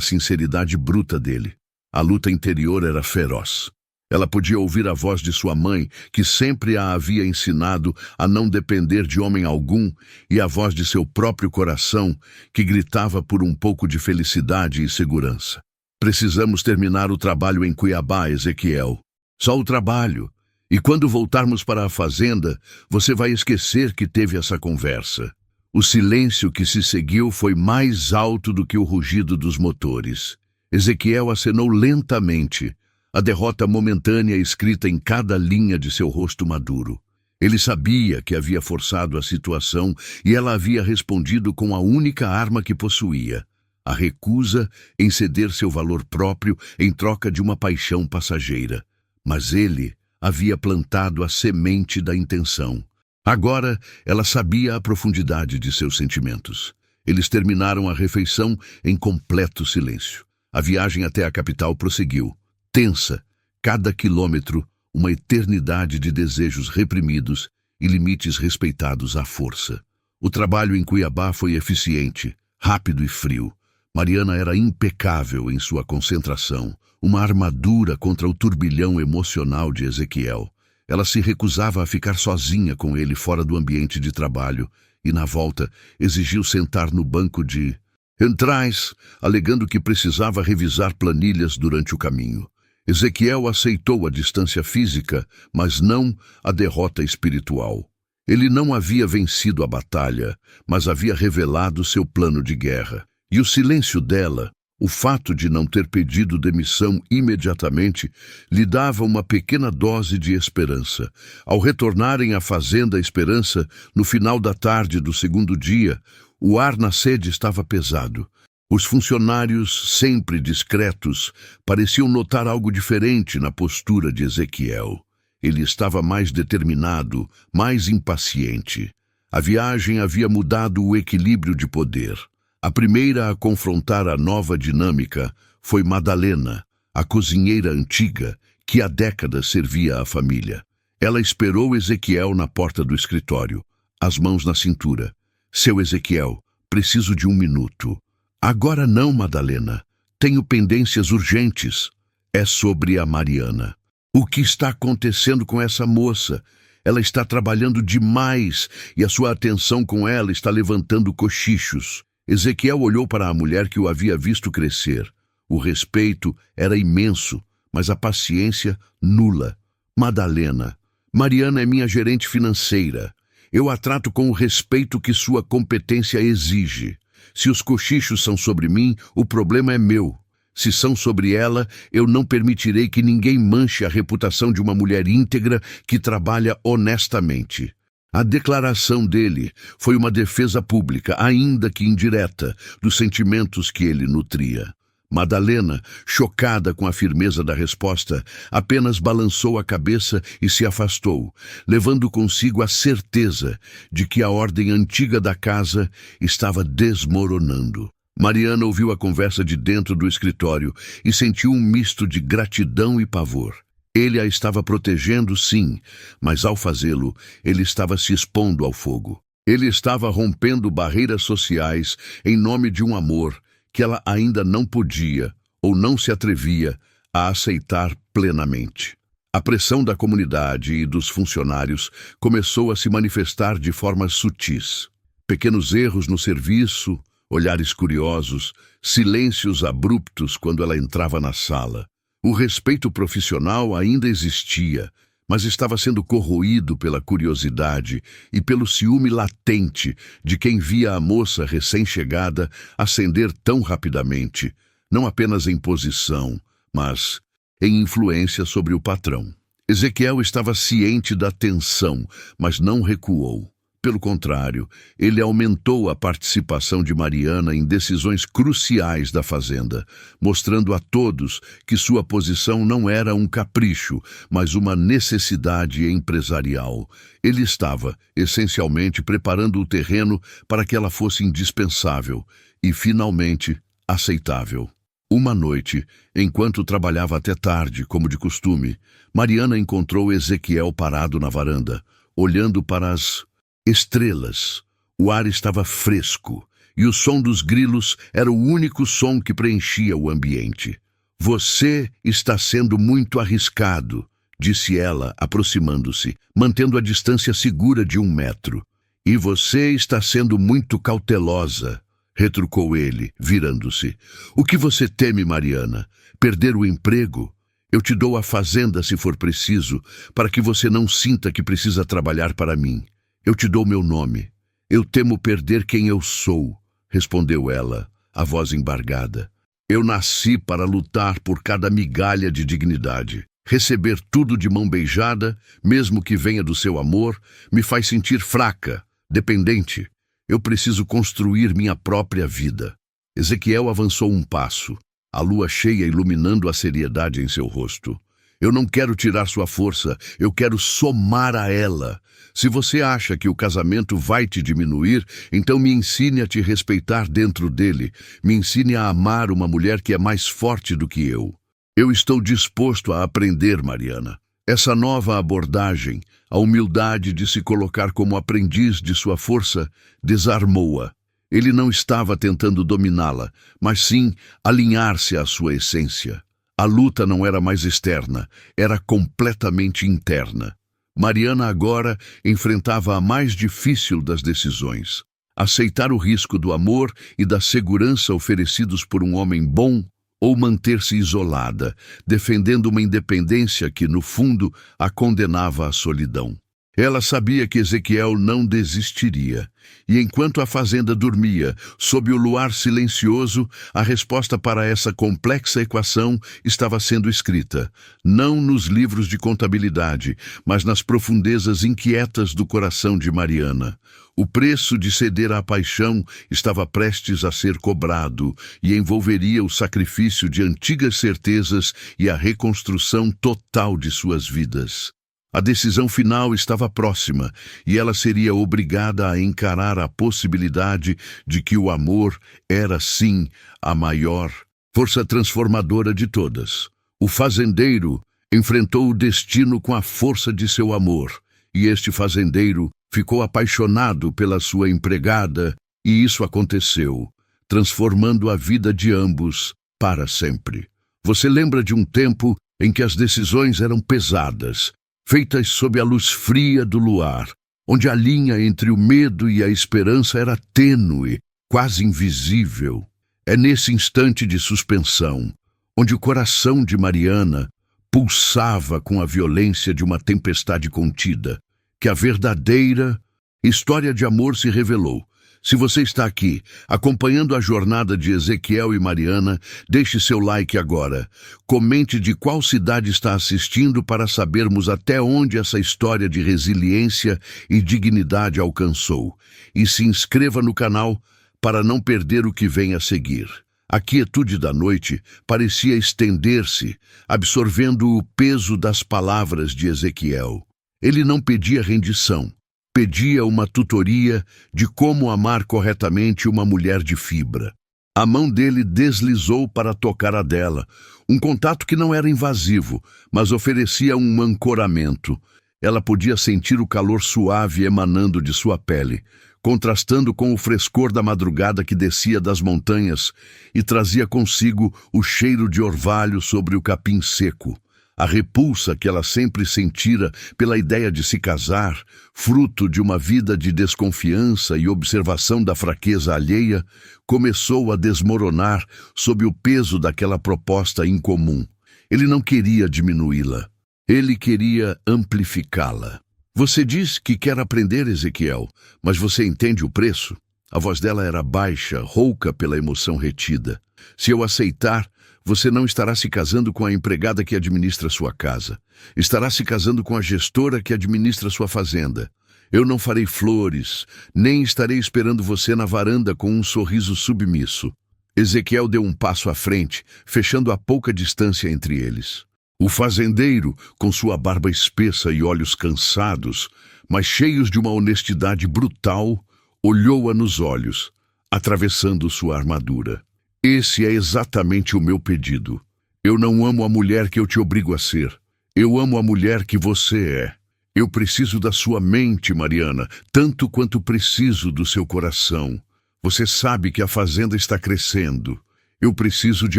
sinceridade bruta dele. A luta interior era feroz. Ela podia ouvir a voz de sua mãe, que sempre a havia ensinado a não depender de homem algum, e a voz de seu próprio coração, que gritava por um pouco de felicidade e segurança. Precisamos terminar o trabalho em Cuiabá, Ezequiel. Só o trabalho. E quando voltarmos para a fazenda, você vai esquecer que teve essa conversa. O silêncio que se seguiu foi mais alto do que o rugido dos motores. Ezequiel acenou lentamente, a derrota momentânea escrita em cada linha de seu rosto maduro. Ele sabia que havia forçado a situação e ela havia respondido com a única arma que possuía, a recusa em ceder seu valor próprio em troca de uma paixão passageira. Mas ele havia plantado a semente da intenção. Agora ela sabia a profundidade de seus sentimentos. Eles terminaram a refeição em completo silêncio. A viagem até a capital prosseguiu. Tensa, cada quilômetro, uma eternidade de desejos reprimidos e limites respeitados à força. O trabalho em Cuiabá foi eficiente, rápido e frio, Mariana era impecável em sua concentração, uma armadura contra o turbilhão emocional de Ezequiel. Ela se recusava a ficar sozinha com ele fora do ambiente de trabalho e, na volta, exigiu sentar no banco de entrais, alegando que precisava revisar planilhas durante o caminho. Ezequiel aceitou a distância física, mas não a derrota espiritual. Ele não havia vencido a batalha, mas havia revelado seu plano de guerra. E o silêncio dela, o fato de não ter pedido demissão imediatamente, lhe dava uma pequena dose de esperança. Ao retornarem à fazenda Esperança, no final da tarde do segundo dia, o ar na sede estava pesado. Os funcionários, sempre discretos, pareciam notar algo diferente na postura de Ezequiel. Ele estava mais determinado, mais impaciente. A viagem havia mudado o equilíbrio de poder. A primeira a confrontar a nova dinâmica foi Madalena, a cozinheira antiga, que há décadas servia à família. Ela esperou Ezequiel na porta do escritório, as mãos na cintura. Seu Ezequiel, preciso de 1 minuto. Agora não, Madalena. Tenho pendências urgentes. É sobre a Mariana. O que está acontecendo com essa moça? Ela está trabalhando demais e a sua atenção com ela está levantando cochichos. Ezequiel olhou para a mulher que o havia visto crescer. O respeito era imenso, mas a paciência nula. Madalena, Mariana é minha gerente financeira. Eu a trato com o respeito que sua competência exige. Se os cochichos são sobre mim, o problema é meu. Se são sobre ela, eu não permitirei que ninguém manche a reputação de uma mulher íntegra que trabalha honestamente. A declaração dele foi uma defesa pública, ainda que indireta, dos sentimentos que ele nutria. Madalena, chocada com a firmeza da resposta, apenas balançou a cabeça e se afastou, levando consigo a certeza de que a ordem antiga da casa estava desmoronando. Mariana ouviu a conversa de dentro do escritório e sentiu um misto de gratidão e pavor. Ele a estava protegendo, sim, mas ao fazê-lo, ele estava se expondo ao fogo. Ele estava rompendo barreiras sociais em nome de um amor que ela ainda não podia, ou não se atrevia, a aceitar plenamente. A pressão da comunidade e dos funcionários começou a se manifestar de formas sutis. Pequenos erros no serviço, olhares curiosos, silêncios abruptos quando ela entrava na sala. O respeito profissional ainda existia, mas estava sendo corroído pela curiosidade e pelo ciúme latente de quem via a moça recém-chegada ascender tão rapidamente, não apenas em posição, mas em influência sobre o patrão. Ezequiel estava ciente da tensão, mas não recuou. Pelo contrário, ele aumentou a participação de Mariana em decisões cruciais da fazenda, mostrando a todos que sua posição não era um capricho, mas uma necessidade empresarial. Ele estava, essencialmente, preparando o terreno para que ela fosse indispensável e, finalmente, aceitável. Uma noite, enquanto trabalhava até tarde, como de costume, Mariana encontrou Ezequiel parado na varanda, olhando para as estrelas. O ar estava fresco e o som dos grilos era o único som que preenchia o ambiente. Você está sendo muito arriscado, disse ela, aproximando-se, mantendo a distância segura de 1 metro. E você está sendo muito cautelosa, retrucou ele, virando-se. O que você teme, Mariana? Perder o emprego? Eu te dou a fazenda se for preciso, para que você não sinta que precisa trabalhar para mim. Eu te dou meu nome. Eu temo perder quem eu sou, respondeu ela, a voz embargada. Eu nasci para lutar por cada migalha de dignidade. Receber tudo de mão beijada, mesmo que venha do seu amor, me faz sentir fraca, dependente. Eu preciso construir minha própria vida. Ezequiel avançou 1 passo, a lua cheia iluminando a seriedade em seu rosto. Eu não quero tirar sua força, eu quero somar a ela. Se você acha que o casamento vai te diminuir, então me ensine a te respeitar dentro dele. Me ensine a amar uma mulher que é mais forte do que eu. Eu estou disposto a aprender, Mariana. Essa nova abordagem, a humildade de se colocar como aprendiz de sua força, desarmou-a. Ele não estava tentando dominá-la, mas sim alinhar-se à sua essência. A luta não era mais externa, era completamente interna. Mariana agora enfrentava a mais difícil das decisões: aceitar o risco do amor e da segurança oferecidos por um homem bom ou manter-se isolada, defendendo uma independência que, no fundo, a condenava à solidão. Ela sabia que Ezequiel não desistiria, e enquanto a fazenda dormia, sob o luar silencioso, a resposta para essa complexa equação estava sendo escrita, não nos livros de contabilidade, mas nas profundezas inquietas do coração de Mariana. O preço de ceder à paixão estava prestes a ser cobrado e envolveria o sacrifício de antigas certezas e a reconstrução total de suas vidas. A decisão final estava próxima e ela seria obrigada a encarar a possibilidade de que o amor era, sim, a maior força transformadora de todas. O fazendeiro enfrentou o destino com a força de seu amor, e este fazendeiro ficou apaixonado pela sua empregada, e isso aconteceu, transformando a vida de ambos para sempre. Você lembra de um tempo em que as decisões eram pesadas, feitas sob a luz fria do luar, onde a linha entre o medo e a esperança era tênue, quase invisível. É nesse instante de suspensão, onde o coração de Mariana pulsava com a violência de uma tempestade contida, que a verdadeira história de amor se revelou. Se você está aqui, acompanhando a jornada de Ezequiel e Mariana, deixe seu like agora. Comente de qual cidade está assistindo para sabermos até onde essa história de resiliência e dignidade alcançou. E se inscreva no canal para não perder o que vem a seguir. A quietude da noite parecia estender-se, absorvendo o peso das palavras de Ezequiel. Ele não pedia rendição. Pedia uma tutoria de como amar corretamente uma mulher de fibra. A mão dele deslizou para tocar a dela, um contato que não era invasivo, mas oferecia um ancoramento. Ela podia sentir o calor suave emanando de sua pele, contrastando com o frescor da madrugada que descia das montanhas e trazia consigo o cheiro de orvalho sobre o capim seco. A repulsa que ela sempre sentira pela ideia de se casar, fruto de uma vida de desconfiança e observação da fraqueza alheia, começou a desmoronar sob o peso daquela proposta incomum. Ele não queria diminuí-la, ele queria amplificá-la. Você diz que quer aprender, Ezequiel, mas você entende o preço? A voz dela era baixa, rouca pela emoção retida. Se eu aceitar, você não estará se casando com a empregada que administra sua casa. Estará se casando com a gestora que administra sua fazenda. Eu não farei flores, nem estarei esperando você na varanda com um sorriso submisso. Ezequiel deu um passo à frente, fechando a pouca distância entre eles. O fazendeiro, com sua barba espessa e olhos cansados, mas cheios de uma honestidade brutal, olhou-a nos olhos, atravessando sua armadura. Esse é exatamente o meu pedido. Eu não amo a mulher que eu te obrigo a ser. Eu amo a mulher que você é. Eu preciso da sua mente, Mariana, tanto quanto preciso do seu coração. Você sabe que a fazenda está crescendo. Eu preciso de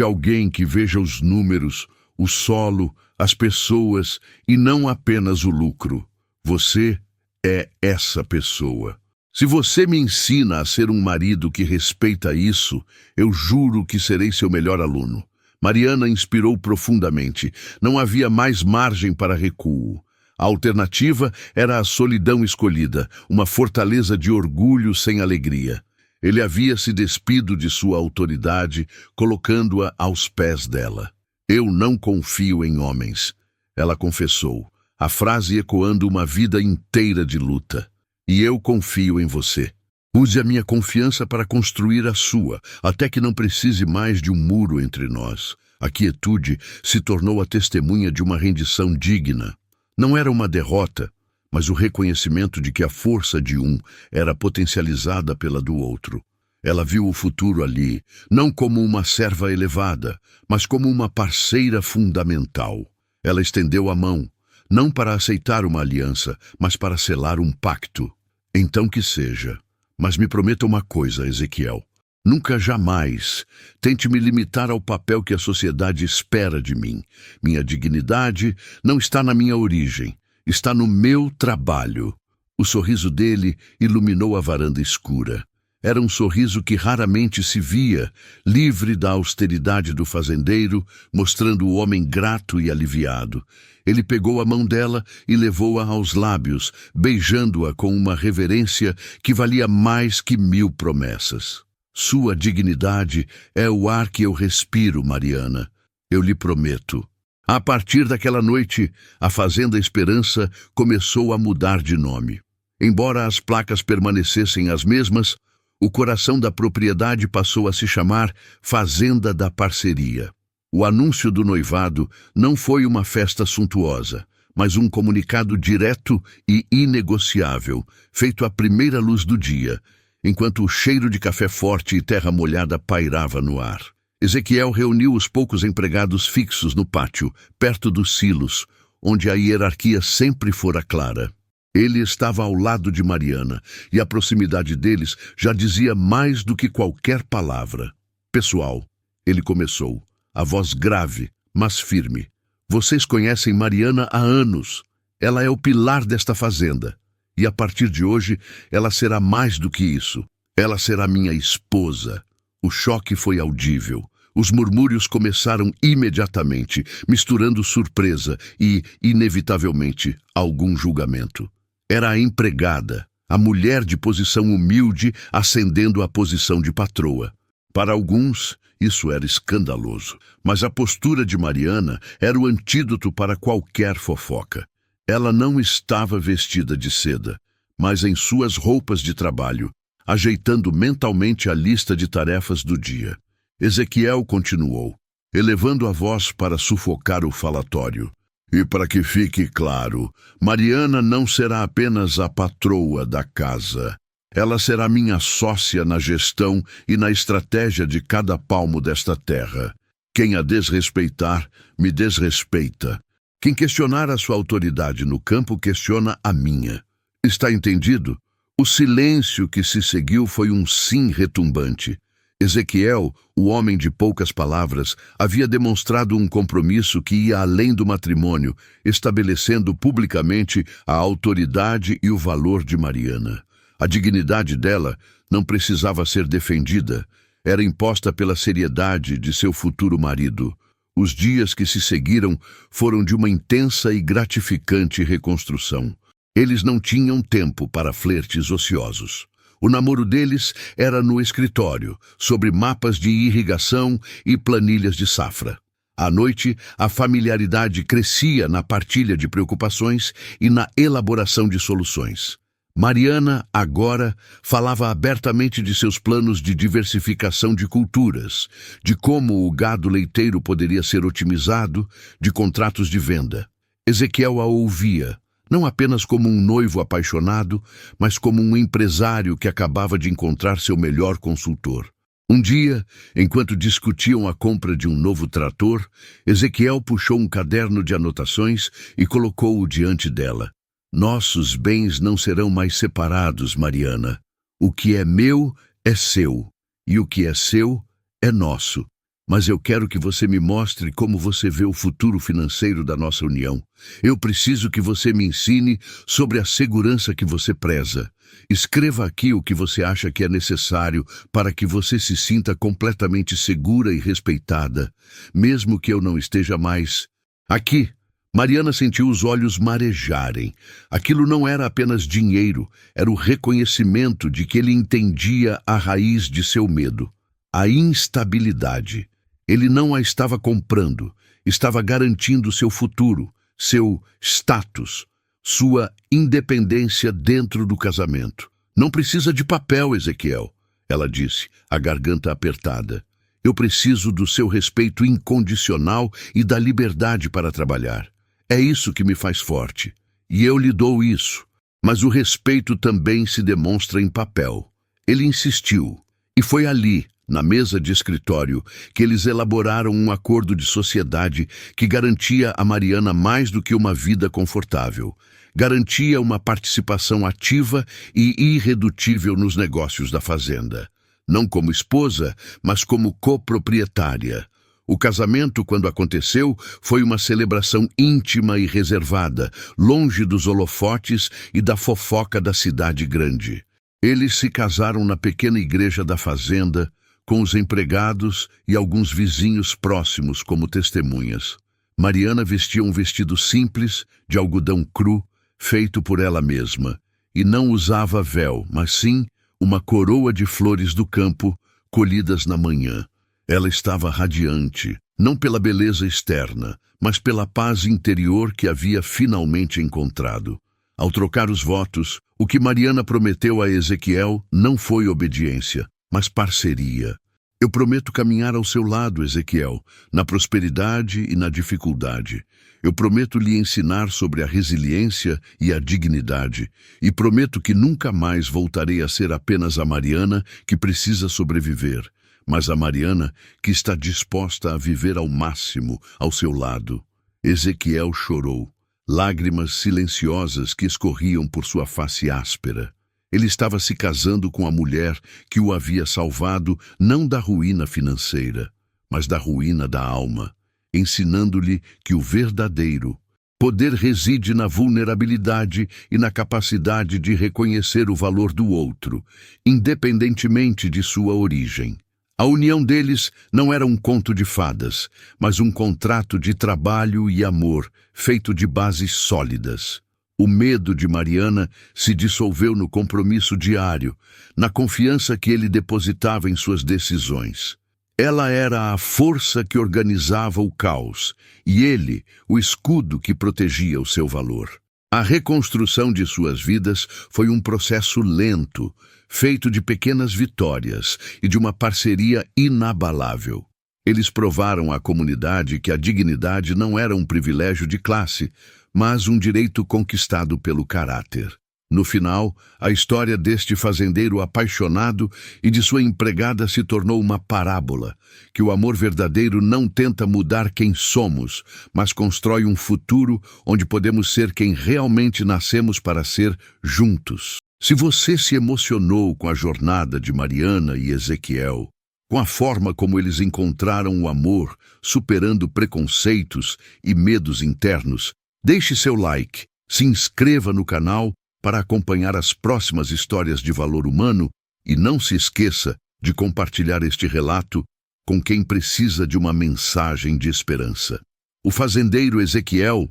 alguém que veja os números, o solo, as pessoas e não apenas o lucro. Você é essa pessoa. Se você me ensina a ser um marido que respeita isso, eu juro que serei seu melhor aluno. Mariana inspirou profundamente. Não havia mais margem para recuo. A alternativa era a solidão escolhida, uma fortaleza de orgulho sem alegria. Ele havia se despido de sua autoridade, colocando-a aos pés dela. Eu não confio em homens, ela confessou, a frase ecoando uma vida inteira de luta. E eu confio em você. Use a minha confiança para construir a sua, até que não precise mais de um muro entre nós. A quietude se tornou a testemunha de uma rendição digna. Não era uma derrota, mas o reconhecimento de que a força de um era potencializada pela do outro. Ela viu o futuro ali, não como uma serva elevada, mas como uma parceira fundamental. Ela estendeu a mão, não para aceitar uma aliança, mas para selar um pacto. Então que seja. Mas me prometa uma coisa, Ezequiel. Nunca jamais tente me limitar ao papel que a sociedade espera de mim. Minha dignidade não está na minha origem, está no meu trabalho. O sorriso dele iluminou a varanda escura. Era um sorriso que raramente se via, livre da austeridade do fazendeiro, mostrando o homem grato e aliviado. Ele pegou a mão dela e levou-a aos lábios, beijando-a com uma reverência que valia mais que 1000 promessas. Sua dignidade é o ar que eu respiro, Mariana. Eu lhe prometo. A partir daquela noite, a Fazenda Esperança começou a mudar de nome. Embora as placas permanecessem as mesmas, o coração da propriedade passou a se chamar Fazenda da Parceria. O anúncio do noivado não foi uma festa suntuosa, mas um comunicado direto e inegociável, feito à primeira luz do dia, enquanto o cheiro de café forte e terra molhada pairava no ar. Ezequiel reuniu os poucos empregados fixos no pátio, perto dos silos, onde a hierarquia sempre fora clara. Ele estava ao lado de Mariana, e a proximidade deles já dizia mais do que qualquer palavra. Pessoal, ele começou, a voz grave, mas firme. Vocês conhecem Mariana há anos. Ela é o pilar desta fazenda. E a partir de hoje, ela será mais do que isso. Ela será minha esposa. O choque foi audível. Os murmúrios começaram imediatamente, misturando surpresa e, inevitavelmente, algum julgamento. Era a empregada, a mulher de posição humilde ascendendo à posição de patroa. Para alguns, isso era escandaloso, mas a postura de Mariana era o antídoto para qualquer fofoca. Ela não estava vestida de seda, mas em suas roupas de trabalho, ajeitando mentalmente a lista de tarefas do dia. Ezequiel continuou, elevando a voz para sufocar o falatório. E para que fique claro, Mariana não será apenas a patroa da casa. Ela será minha sócia na gestão e na estratégia de cada palmo desta terra. Quem a desrespeitar, me desrespeita. Quem questionar a sua autoridade no campo, questiona a minha. Está entendido? O silêncio que se seguiu foi um sim retumbante. Ezequiel, o homem de poucas palavras, havia demonstrado um compromisso que ia além do matrimônio, estabelecendo publicamente a autoridade e o valor de Mariana. A dignidade dela não precisava ser defendida, era imposta pela seriedade de seu futuro marido. Os dias que se seguiram foram de uma intensa e gratificante reconstrução. Eles não tinham tempo para flertes ociosos. O namoro deles era no escritório, sobre mapas de irrigação e planilhas de safra. À noite, a familiaridade crescia na partilha de preocupações e na elaboração de soluções. Mariana, agora, falava abertamente de seus planos de diversificação de culturas, de como o gado leiteiro poderia ser otimizado, de contratos de venda. Ezequiel a ouvia, não apenas como um noivo apaixonado, mas como um empresário que acabava de encontrar seu melhor consultor. Um dia, enquanto discutiam a compra de um novo trator, Ezequiel puxou um caderno de anotações e colocou-o diante dela. Nossos bens não serão mais separados, Mariana. O que é meu é seu, e o que é seu é nosso. Mas eu quero que você me mostre como você vê o futuro financeiro da nossa união. Eu preciso que você me ensine sobre a segurança que você preza. Escreva aqui o que você acha que é necessário para que você se sinta completamente segura e respeitada, mesmo que eu não esteja mais aqui. Mariana sentiu os olhos marejarem. Aquilo não era apenas dinheiro, era o reconhecimento de que ele entendia a raiz de seu medo, a instabilidade. Ele não a estava comprando, estava garantindo seu futuro, seu status, sua independência dentro do casamento. Não precisa de papel, Ezequiel, ela disse, a garganta apertada. Eu preciso do seu respeito incondicional e da liberdade para trabalhar. É isso que me faz forte, e eu lhe dou isso. Mas o respeito também se demonstra em papel. Ele insistiu, e foi ali, na mesa de escritório, que eles elaboraram um acordo de sociedade que garantia a Mariana mais do que uma vida confortável. garantia uma participação ativa e irredutível nos negócios da fazenda. Não como esposa, mas como coproprietária. O casamento, quando aconteceu, foi uma celebração íntima e reservada, longe dos holofotes e da fofoca da cidade grande. Eles se casaram na pequena igreja da fazenda, com os empregados e alguns vizinhos próximos como testemunhas. Mariana vestia um vestido simples, de algodão cru, feito por ela mesma, e não usava véu, mas sim uma coroa de flores do campo, colhidas na manhã. Ela estava radiante, não pela beleza externa, mas pela paz interior que havia finalmente encontrado. Ao trocar os votos, o que Mariana prometeu a Ezequiel não foi obediência, mas parceria. Eu prometo caminhar ao seu lado, Ezequiel, na prosperidade e na dificuldade. Eu prometo lhe ensinar sobre a resiliência e a dignidade, e prometo que nunca mais voltarei a ser apenas a Mariana que precisa sobreviver, mas a Mariana que está disposta a viver ao máximo ao seu lado. Ezequiel chorou, lágrimas silenciosas que escorriam por sua face áspera. Ele estava se casando com a mulher que o havia salvado não da ruína financeira, mas da ruína da alma, ensinando-lhe que o verdadeiro poder reside na vulnerabilidade e na capacidade de reconhecer o valor do outro, independentemente de sua origem. A união deles não era um conto de fadas, mas um contrato de trabalho e amor feito de bases sólidas. O medo de Mariana se dissolveu no compromisso diário, na confiança que ele depositava em suas decisões. Ela era a força que organizava o caos, e ele, o escudo que protegia o seu valor. A reconstrução de suas vidas foi um processo lento, feito de pequenas vitórias e de uma parceria inabalável. Eles provaram à comunidade que a dignidade não era um privilégio de classe, mas um direito conquistado pelo caráter. No final, a história deste fazendeiro apaixonado e de sua empregada se tornou uma parábola, que o amor verdadeiro não tenta mudar quem somos, mas constrói um futuro onde podemos ser quem realmente nascemos para ser juntos. Se você se emocionou com a jornada de Mariana e Ezequiel, com a forma como eles encontraram o amor, superando preconceitos e medos internos, deixe seu like, se inscreva no canal para acompanhar as próximas histórias de valor humano e não se esqueça de compartilhar este relato com quem precisa de uma mensagem de esperança. O fazendeiro Ezequiel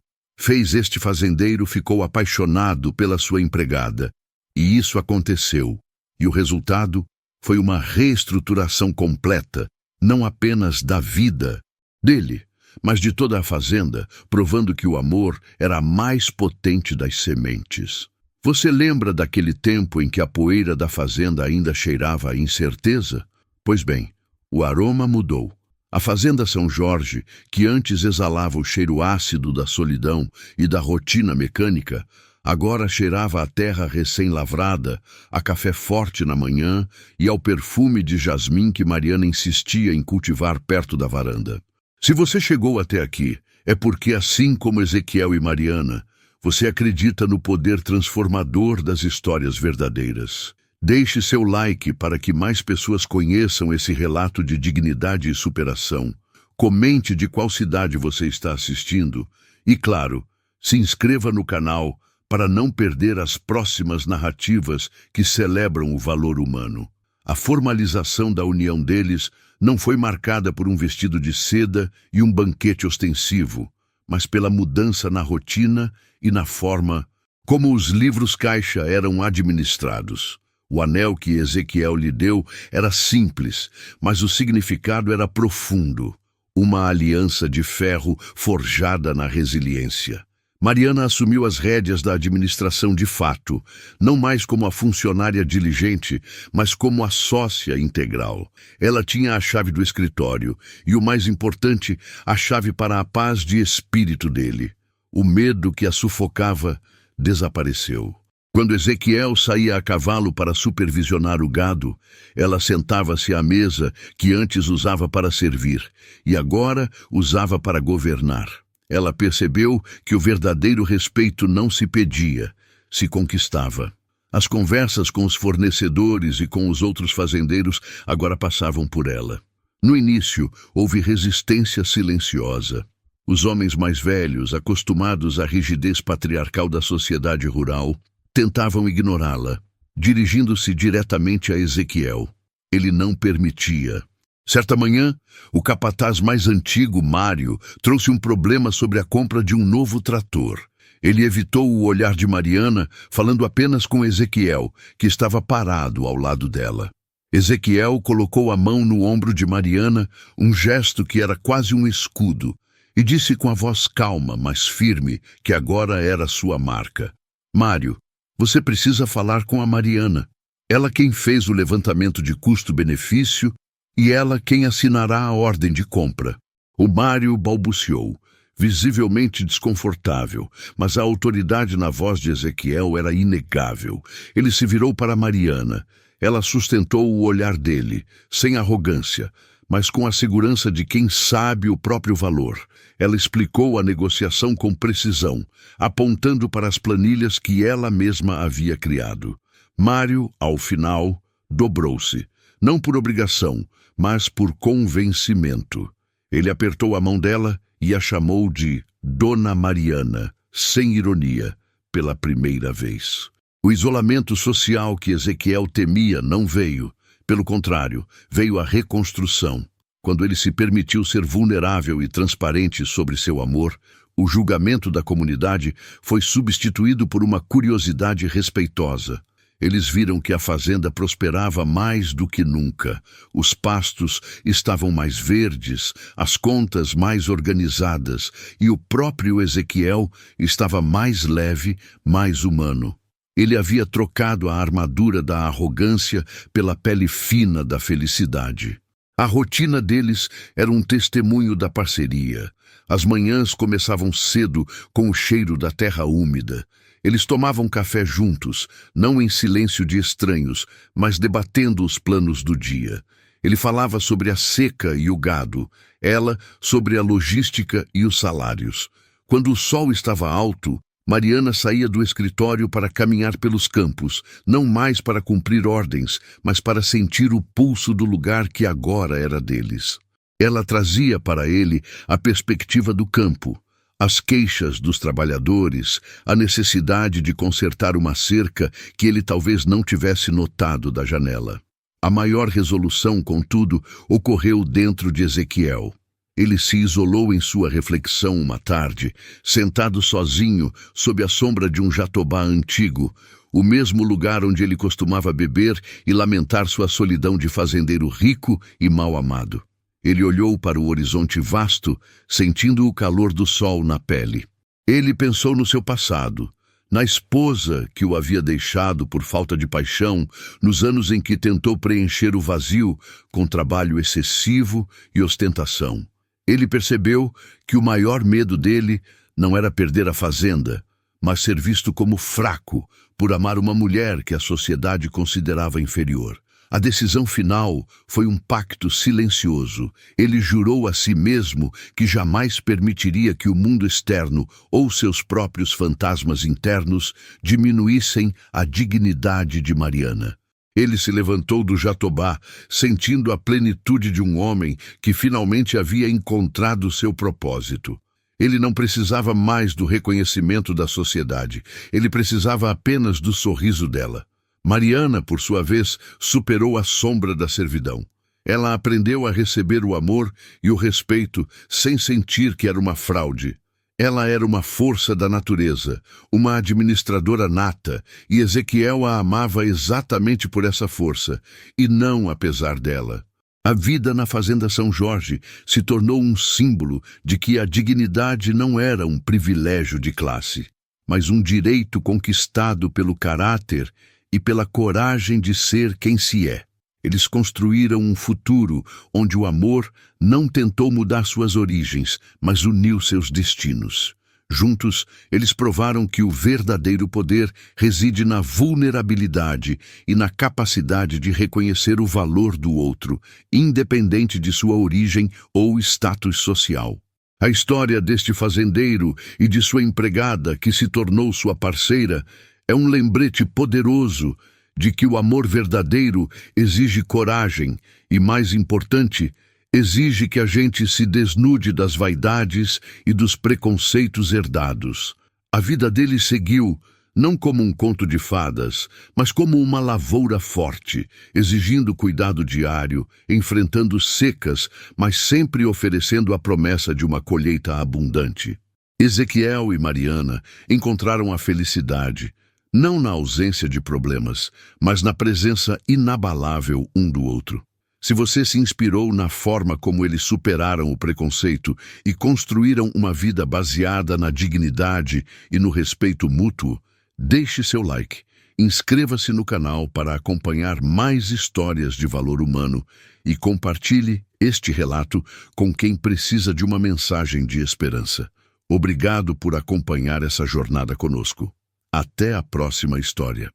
este fazendeiro ficou apaixonado pela sua empregada, e isso aconteceu, e o resultado foi uma reestruturação completa, não apenas da vida dele, mas de toda a fazenda, provando que o amor era a mais potente das sementes. Você lembra daquele tempo em que a poeira da fazenda ainda cheirava a incerteza? Pois bem, o aroma mudou. A fazenda São Jorge, que antes exalava o cheiro ácido da solidão e da rotina mecânica, agora cheirava a terra recém-lavrada, a café forte na manhã e ao perfume de jasmim que Mariana insistia em cultivar perto da varanda. Se você chegou até aqui, é porque, assim como Ezequiel e Mariana, você acredita no poder transformador das histórias verdadeiras. Deixe seu like para que mais pessoas conheçam esse relato de dignidade e superação. Comente de qual cidade você está assistindo e, claro, se inscreva no canal para não perder as próximas narrativas que celebram o valor humano. A formalização da união deles não foi marcada por um vestido de seda e um banquete ostensivo, mas pela mudança na rotina e na forma como os livros caixa eram administrados. O anel que Ezequiel lhe deu era simples, mas o significado era profundo. Uma aliança de ferro forjada na resiliência. Mariana assumiu as rédeas da administração de fato, não mais como a funcionária diligente, mas como a sócia integral. Ela tinha a chave do escritório e, o mais importante, a chave para a paz de espírito dele. O medo que a sufocava desapareceu. Quando Ezequiel saía a cavalo para supervisionar o gado, ela sentava-se à mesa que antes usava para servir e agora usava para governar. Ela percebeu que o verdadeiro respeito não se pedia, se conquistava. As conversas com os fornecedores e com os outros fazendeiros agora passavam por ela. No início, houve resistência silenciosa. Os homens mais velhos, acostumados à rigidez patriarcal da sociedade rural, tentavam ignorá-la, dirigindo-se diretamente a Ezequiel. Ele não permitia. Certa manhã, o capataz mais antigo, Mário, trouxe um problema sobre a compra de um novo trator. Ele evitou o olhar de Mariana, falando apenas com Ezequiel, que estava parado ao lado dela. Ezequiel colocou a mão no ombro de Mariana, um gesto que era quase um escudo, e disse com a voz calma, mas firme, que agora era sua marca: Mário, você precisa falar com a Mariana. Ela quem fez o levantamento de custo-benefício e ela quem assinará a ordem de compra. O Mário balbuciou, visivelmente desconfortável, mas a autoridade na voz de Ezequiel era inegável. Ele se virou para Mariana. Ela sustentou o olhar dele, sem arrogância, mas com a segurança de quem sabe o próprio valor. Ela explicou a negociação com precisão, apontando para as planilhas que ela mesma havia criado. Mário, ao final, dobrou-se, não por obrigação, mas por convencimento. Ele apertou a mão dela e a chamou de Dona Mariana, sem ironia, pela primeira vez. O isolamento social que Ezequiel temia não veio. Pelo contrário, veio a reconstrução. Quando ele se permitiu ser vulnerável e transparente sobre seu amor, o julgamento da comunidade foi substituído por uma curiosidade respeitosa. Eles viram que a fazenda prosperava mais do que nunca. Os pastos estavam mais verdes, as contas mais organizadas, e o próprio Ezequiel estava mais leve, mais humano. Ele havia trocado a armadura da arrogância pela pele fina da felicidade. A rotina deles era um testemunho da parceria. As manhãs começavam cedo com o cheiro da terra úmida. Eles tomavam café juntos, não em silêncio de estranhos, mas debatendo os planos do dia. Ele falava sobre a seca e o gado, ela sobre a logística e os salários. Quando o sol estava alto, Mariana saía do escritório para caminhar pelos campos, não mais para cumprir ordens, mas para sentir o pulso do lugar que agora era deles. Ela trazia para ele a perspectiva do campo, as queixas dos trabalhadores, a necessidade de consertar uma cerca que ele talvez não tivesse notado da janela. A maior resolução, contudo, ocorreu dentro de Ezequiel. Ele se isolou em sua reflexão uma tarde, sentado sozinho sob a sombra de um jatobá antigo, o mesmo lugar onde ele costumava beber e lamentar sua solidão de fazendeiro rico e mal amado. Ele olhou para o horizonte vasto, sentindo o calor do sol na pele. Ele pensou no seu passado, na esposa que o havia deixado por falta de paixão, nos anos em que tentou preencher o vazio com trabalho excessivo e ostentação. Ele percebeu que o maior medo dele não era perder a fazenda, mas ser visto como fraco por amar uma mulher que a sociedade considerava inferior. A decisão final foi um pacto silencioso. Ele jurou a si mesmo que jamais permitiria que o mundo externo ou seus próprios fantasmas internos diminuíssem a dignidade de Mariana. Ele se levantou do jatobá, sentindo a plenitude de um homem que finalmente havia encontrado seu propósito. Ele não precisava mais do reconhecimento da sociedade. Ele precisava apenas do sorriso dela. Mariana, por sua vez, superou a sombra da servidão. Ela aprendeu a receber o amor e o respeito sem sentir que era uma fraude. Ela era uma força da natureza, uma administradora nata, e Ezequiel a amava exatamente por essa força, e não apesar dela. A vida na Fazenda São Jorge se tornou um símbolo de que a dignidade não era um privilégio de classe, mas um direito conquistado pelo caráter e pela coragem de ser quem se é. Eles construíram um futuro onde o amor não tentou mudar suas origens, mas uniu seus destinos. Juntos, eles provaram que o verdadeiro poder reside na vulnerabilidade e na capacidade de reconhecer o valor do outro, independente de sua origem ou status social. A história deste fazendeiro e de sua empregada, que se tornou sua parceira, é um lembrete poderoso de que o amor verdadeiro exige coragem e, mais importante, exige que a gente se desnude das vaidades e dos preconceitos herdados. A vida dele seguiu, não como um conto de fadas, mas como uma lavoura forte, exigindo cuidado diário, enfrentando secas, mas sempre oferecendo a promessa de uma colheita abundante. Ezequiel e Mariana encontraram a felicidade, não na ausência de problemas, mas na presença inabalável um do outro. Se você se inspirou na forma como eles superaram o preconceito e construíram uma vida baseada na dignidade e no respeito mútuo, deixe seu like, inscreva-se no canal para acompanhar mais histórias de valor humano e compartilhe este relato com quem precisa de uma mensagem de esperança. Obrigado por acompanhar essa jornada conosco. Até a próxima história.